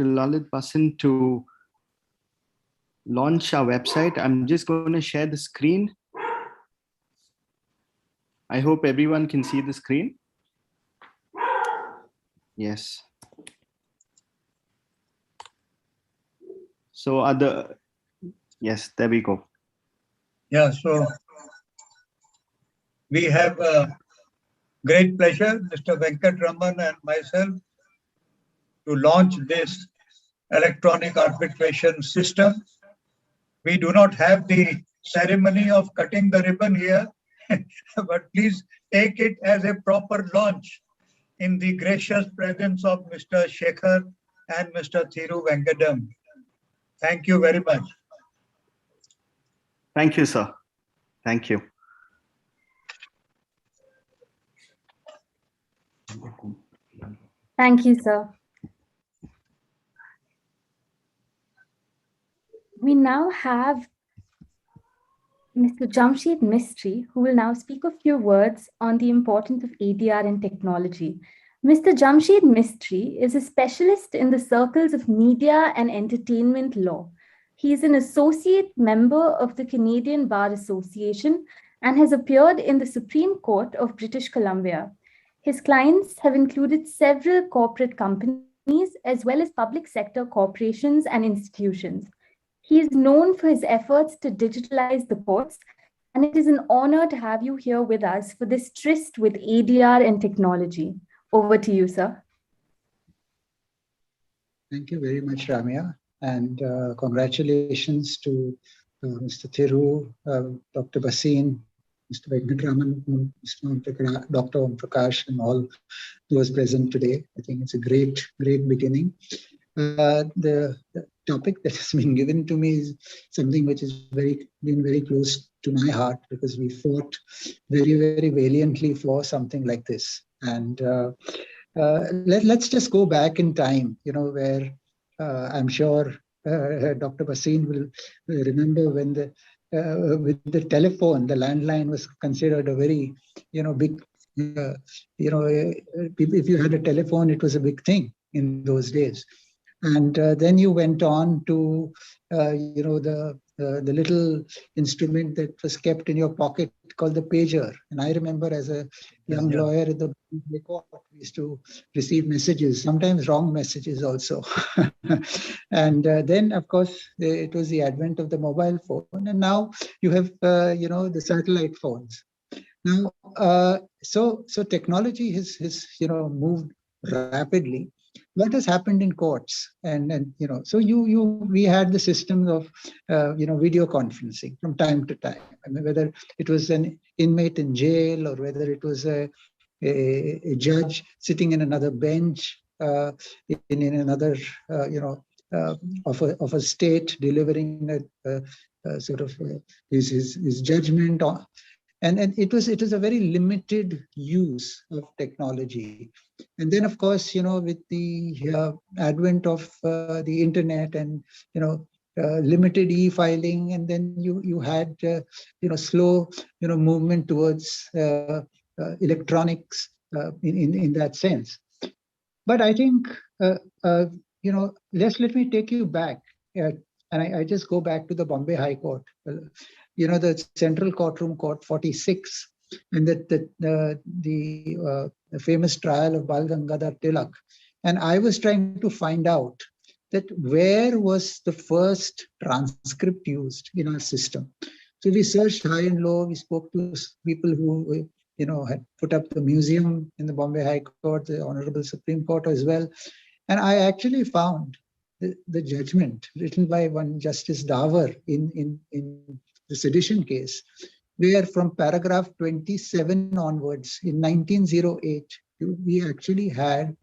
Speaker 1: Lalit Basin to launch our website. I'm just going to share the screen. I hope everyone can see the screen. Yes. So yes, there we go.
Speaker 3: Yeah, so we have a great pleasure, Mr. Venkat Raman and myself, to launch this electronic arbitration system. We do not have the ceremony of cutting the ribbon here, but please take it as a proper launch in the gracious presence of Mr. Shekhar and Mr. Thiru Venkadam. Thank you very much.
Speaker 1: Thank you, sir. Thank you.
Speaker 8: Thank you, sir. We now have Mr. Jamshed Mistry, who will now speak a few words on the importance of ADR in technology. Mr. Jamshed Mistry is a specialist in the circles of media and entertainment law. He is an associate member of the Canadian Bar Association and has appeared in the Supreme Court of British Columbia. His clients have included several corporate companies as well as public sector corporations and institutions. He is known for his efforts to digitalize the courts, and it is an honor to have you here with us for this tryst with ADR and technology. Over to you, sir.
Speaker 9: Thank you very much, Ramya, and congratulations to Mr. Thiru, Dr. Basin, Mr. Venkatraman, Dr. Om Prakash, and all those present today. I think it's a great beginning. The topic that has been given to me is something which has been very close to my heart, because we fought very valiantly for something like this. And let's just go back in time, where I'm sure Dr. Basin will remember when with the telephone, the landline was considered a very, big, if you had a telephone, it was a big thing in those days. And then you went on to, the little instrument that was kept in your pocket called the pager. And I remember as a young lawyer in the court, we used to receive messages, sometimes wrong messages also. And then, of course, it was the advent of the mobile phone. And now you have, the satellite phones. Now, so technology has moved rapidly. What has happened in courts, and so we had the systems of video conferencing from time to time. I mean, whether it was an inmate in jail or whether it was a judge sitting in another bench in another of a state delivering a sort of his judgment on. And it was a very limited use of technology. And then, of course, with the advent of the internet and limited e-filing, and then you had slow movement towards electronics in that sense. But I think let me take you back, and I just go back to the Bombay High Court. The Central Courtroom, Court 46, and the famous trial of Bal Gangadhar Tilak. And I was trying to find out that where was the first transcript used in our system. So we searched high and low. We spoke to people who had put up the museum in the Bombay High Court, the Honorable Supreme Court as well. And I actually found the judgment written by one Justice Davar in the sedition case, where from paragraph 27 onwards in 1908, we actually had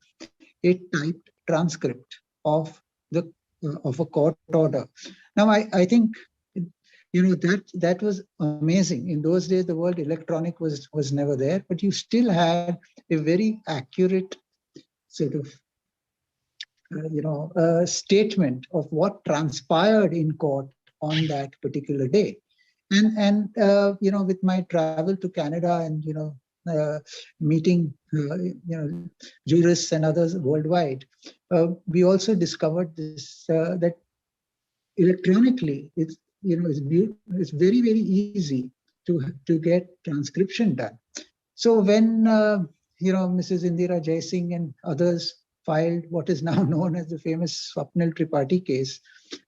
Speaker 9: a typed transcript of a court order. Now, I think, that was amazing. In those days, the word electronic was never there, but you still had a very accurate sort of statement of what transpired in court on that particular day. And with my travel to Canada and meeting jurists and others worldwide, we also discovered this that electronically it's very, very easy to get transcription done. So when Mrs. Indira Jaising and others filed what is now known as the famous Swapnil Tripathi case,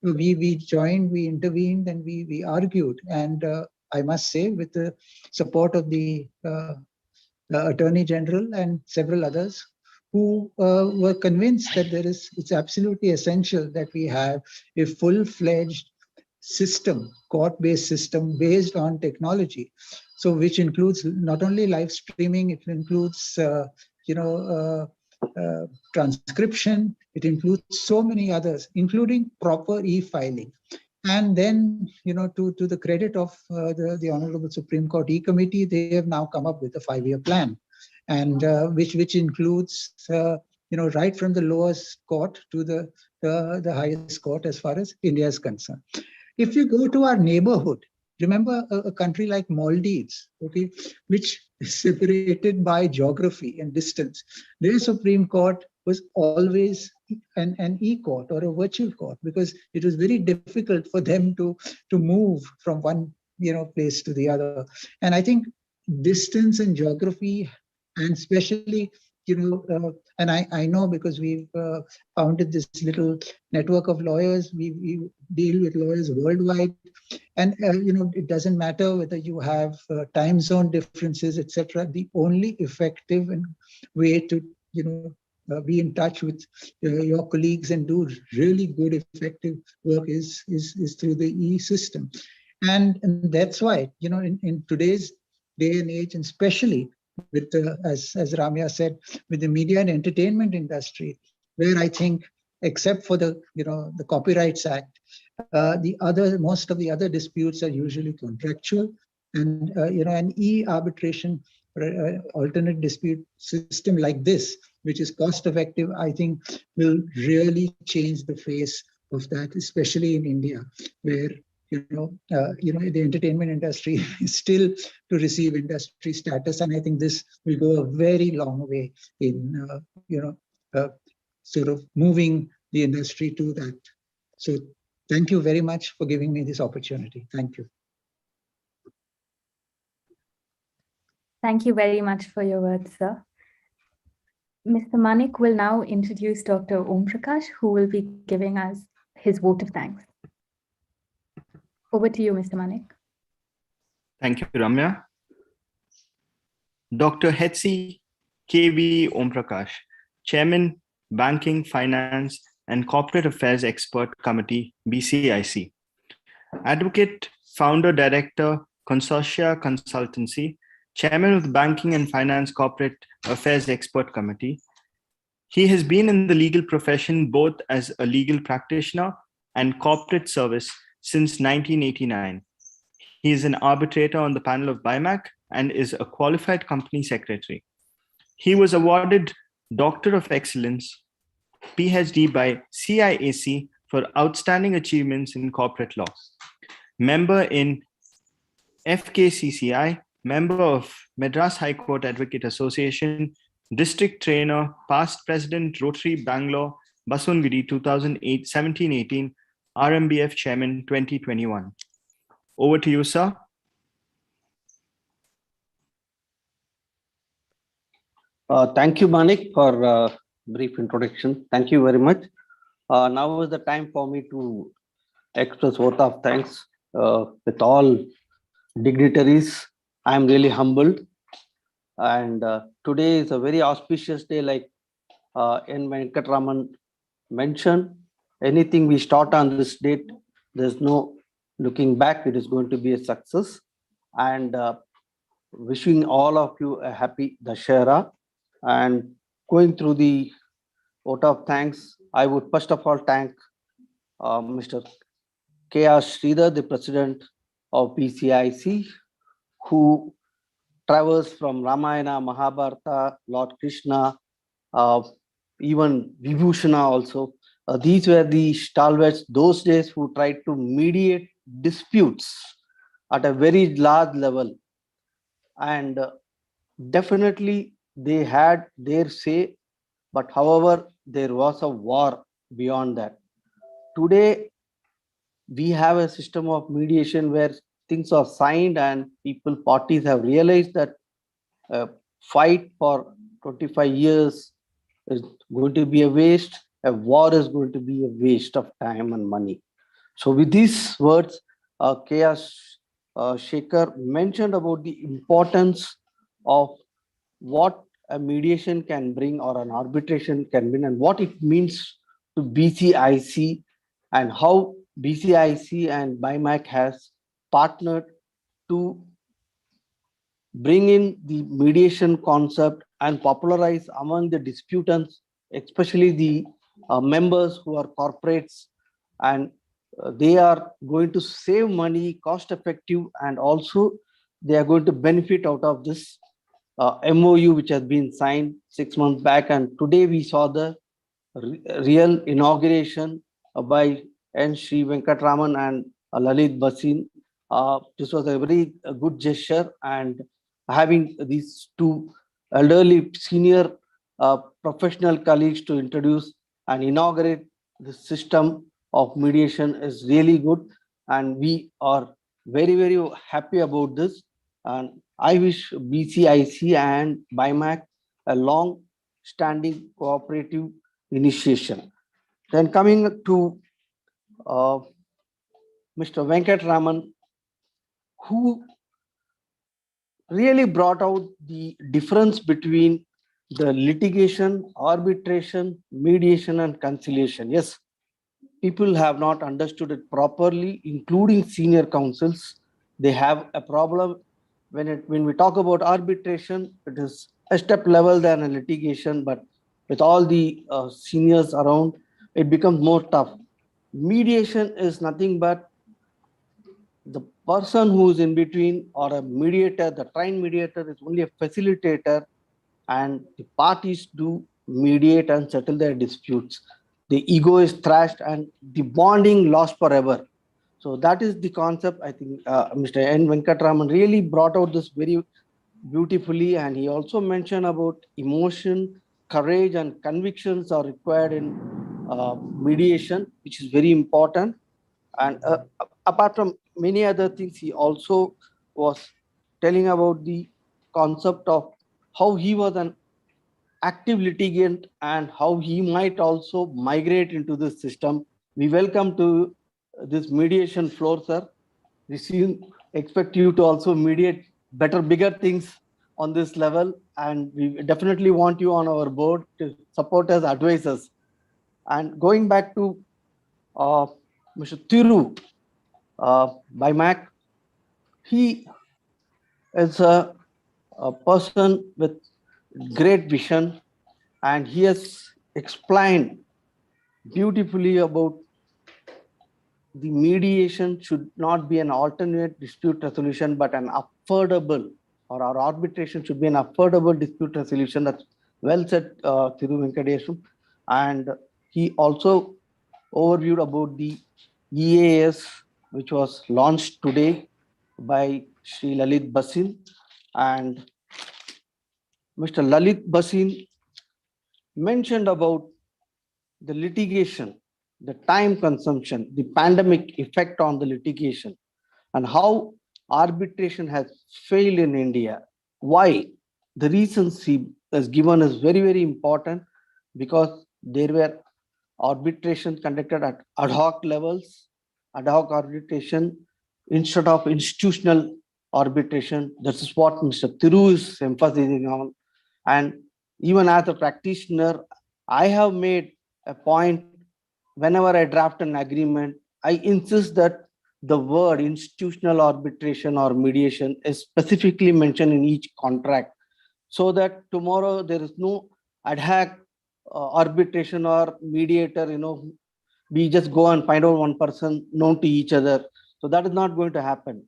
Speaker 9: we joined, we intervened, and we argued. And I must say, with the support of the Attorney General and several others, who were convinced that it's absolutely essential that we have a full-fledged system, court-based system based on technology. So which includes not only live streaming, it includes transcription, it includes so many others, including proper e-filing. And then, to the credit of the Honorable Supreme Court E-Committee, they have now come up with a 5-year plan, and which includes right from the lowest court to the highest court as far as India is concerned. If you go to our neighborhood, remember a country like Maldives, okay, which is separated by geography and distance. Their Supreme Court was always an e-court or a virtual court, because it was very difficult for them to move from one place to the other. And I think distance and geography, and especially and I know, because we've founded this little network of lawyers, we deal with lawyers worldwide, and it doesn't matter whether you have time zone differences, etc. The only effective way to be in touch with your colleagues and do really good, effective work is through the e-system, and that's why in today's day and age, and especially with as Ramya said, with the media and entertainment industry, where I think, except for the Copyrights Act, most of the other disputes are usually contractual, and an e-arbitration alternate dispute system like this, which is cost effective, I think will really change the face of that, especially in India, where the entertainment industry is still to receive industry status, and I think this will go a very long way in sort of moving the industry to that. So thank you very much for giving me this opportunity. Thank you.
Speaker 8: Thank you very much for your words, sir. Mr. Manik will now introduce Dr. Om Prakash, who will be giving us his vote of thanks. Over to you, Mr. Manik.
Speaker 1: Thank you, Ramya. Dr. Hetzi K.V. Om Prakash, Chairman, Banking, Finance, and Corporate Affairs Expert Committee, BCIC. Advocate, Founder, Director, Consortia Consultancy, Chairman of the Banking and Finance Corporate Affairs Expert Committee. He has been in the legal profession both as a legal practitioner and corporate service since 1989. He is an arbitrator on the panel of BIMAC and is a qualified company secretary. He was awarded Doctor of Excellence, PhD by CIAC for outstanding achievements in corporate law. Member in FKCCI, member of Madras High Court Advocate Association, district trainer, past president, Rotary Bangalore, Baswangudi 2017-18, RMBF Chairman 2021. Over to you, sir.
Speaker 6: Thank you, Manik, for brief introduction. Thank you very much. Now is the time for me to express vote of thanks with all dignitaries. I am really humbled. And today is a very auspicious day, like N. Venkatraman mentioned. Anything we start on this date, there's no looking back. It is going to be a success. And wishing all of you a happy Dussehra. And going through the vote of thanks, I would first of all thank Mr. K.R. Sridhar, the President of BCIC, who traversed from Ramayana, Mahabharata, Lord Krishna, even Vibhushana also. These were the stalwarts those days who tried to mediate disputes at a very large level. And definitely they had their say, but however, there was a war beyond that. Today, we have a system of mediation where things are signed and parties have realized that a fight for 25 years is going to be a waste. A war is going to be a waste of time and money. So with these words, K.S. Shekhar mentioned about the importance of what a mediation can bring or an arbitration can bring and what it means to BCIC and how BCIC and BIMAC has partnered to bring in the mediation concept and popularize among the disputants, especially the members who are corporates, and they are going to save money, cost effective, and also they are going to benefit out of this MOU which has been signed 6 months back. And today we saw the real inauguration by N. Sri Venkatraman and Lalit Bhasin. This was a very good gesture, and having these two elderly senior professional colleagues to introduce and inaugurate the system of mediation is really good, and we are very, very happy about this. And I wish BCIC and BIMAC a long-standing cooperative initiation. Then coming to Mr. Venkatraman, who really brought out the difference between the litigation, arbitration, mediation, and conciliation. Yes, people have not understood it properly, including senior counsels. They have a problem when we talk about arbitration. It is a step level than a litigation, but with all the seniors around, it becomes more tough. Mediation is nothing but the person who is in between, or a mediator. The trained mediator is only a facilitator, and the parties do mediate and settle their disputes. The ego is thrashed and the bonding lost forever. So that is the concept. I think Mr. N. Venkatraman really brought out this very beautifully, and he also mentioned about emotion, courage, and convictions are required in mediation, which is very important. And apart from many other things, he also was telling about the concept of how he was an active litigant and how he might also migrate into this system. We welcome to this mediation floor, sir. We expect you to also mediate better, bigger things on this level, and we definitely want you on our board to support us, advise us. And going back to Mr. Thiru, BIMAC, he is a person with great vision, and he has explained beautifully about the mediation should not be an alternate dispute resolution, but an affordable, or our arbitration should be an affordable dispute resolution. That's well said, Thiru Venkadesham. And he also overviewed about the EAS, which was launched today by Sri Lalit Bhasin. And Mr. Lalit Bhasin mentioned about the litigation, the time consumption, the pandemic effect on the litigation, and how arbitration has failed in India. Why? The reasons he has given is very, very important, because there were arbitration conducted at ad hoc levels, ad hoc arbitration instead of institutional arbitration. This is what Mr. Thiru is emphasizing on. And even as a practitioner, I have made a point whenever I draft an agreement, I insist that the word institutional arbitration or mediation is specifically mentioned in each contract, so that tomorrow there is no ad hoc arbitration or mediator, we just go and find out one person known to each other. So that is not going to happen.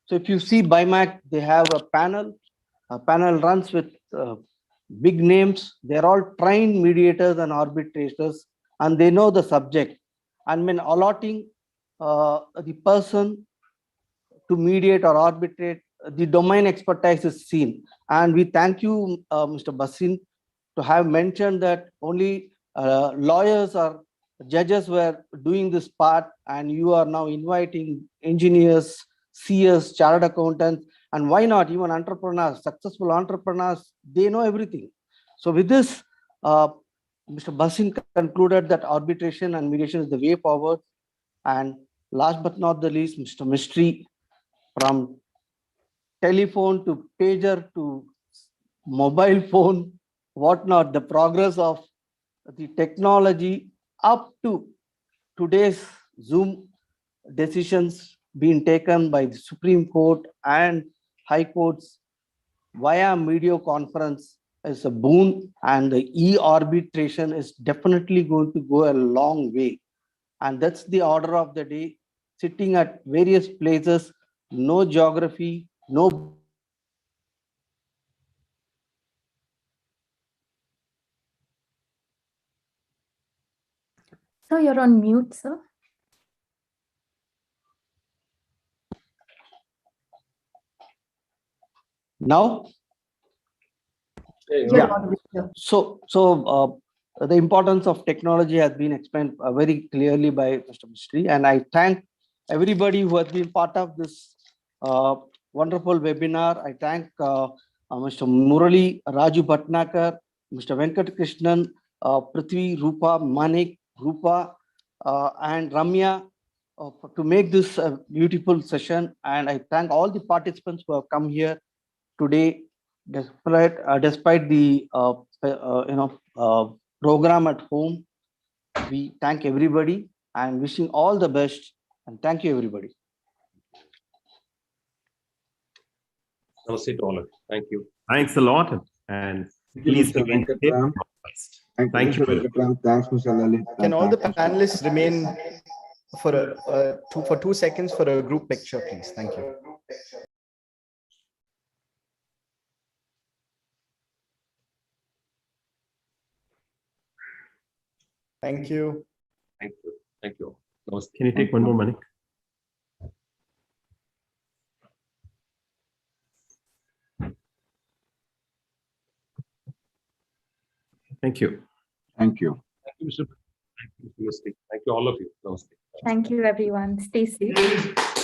Speaker 6: So if you see BIMAC, they have a panel. A panel runs with big names. They're all trained mediators and arbitrators, and they know the subject. And when allotting the person to mediate or arbitrate, the domain expertise is seen. And we thank you, Mr. Bhasin, to have mentioned that only lawyers or judges were doing this part, and you are now inviting engineers, CS, chartered accountants, and why not even entrepreneurs, successful entrepreneurs, they know everything. So with this, Mr. Bhasin concluded that arbitration and mediation is the way forward. And last but not the least, Mr. Mistry, from telephone to pager to mobile phone, whatnot, the progress of the technology up to today's Zoom decisions being taken by the Supreme Court and High Courts via video conference is a boon, and the e-arbitration is definitely going to go a long way. And that's the order of the day, sitting at various places, no geography, no.
Speaker 8: So you're on mute, sir.
Speaker 6: Now?
Speaker 8: You're audible, sir.
Speaker 6: So the importance of technology has been explained very clearly by Mr. Mistry, and I thank everybody who has been part of this wonderful webinar. I thank Mr. Murali, Raju Bhatnakar, Mr. Venkat Krishnan, Prithvi, Rupa, Manik, Rupa, and Ramya to make this a beautiful session. And I thank all the participants who have come here today, despite the program at home. We thank everybody and wishing all the best, and thank you everybody.
Speaker 4: Namaste to all of you. Thank you.
Speaker 2: Thanks a lot. And please
Speaker 5: Mr.
Speaker 2: remain safe.
Speaker 5: Venkatram. Thank you, Mr. Venkatram. Thanks, Mr. Lalit.
Speaker 1: Can all the
Speaker 5: Thanks, Mr.
Speaker 1: panelists remain for 2 seconds for a group picture, please? Thank you. Thank you.
Speaker 4: Thank you. Thank you. Namaste.
Speaker 2: Can you take one more, Manik? Thank you.
Speaker 5: Thank you.
Speaker 4: Thank you, Mr. Thank you, Mr. Mistry. Thank you, all of you. Namaste.
Speaker 8: Thank you, everyone. Stay safe.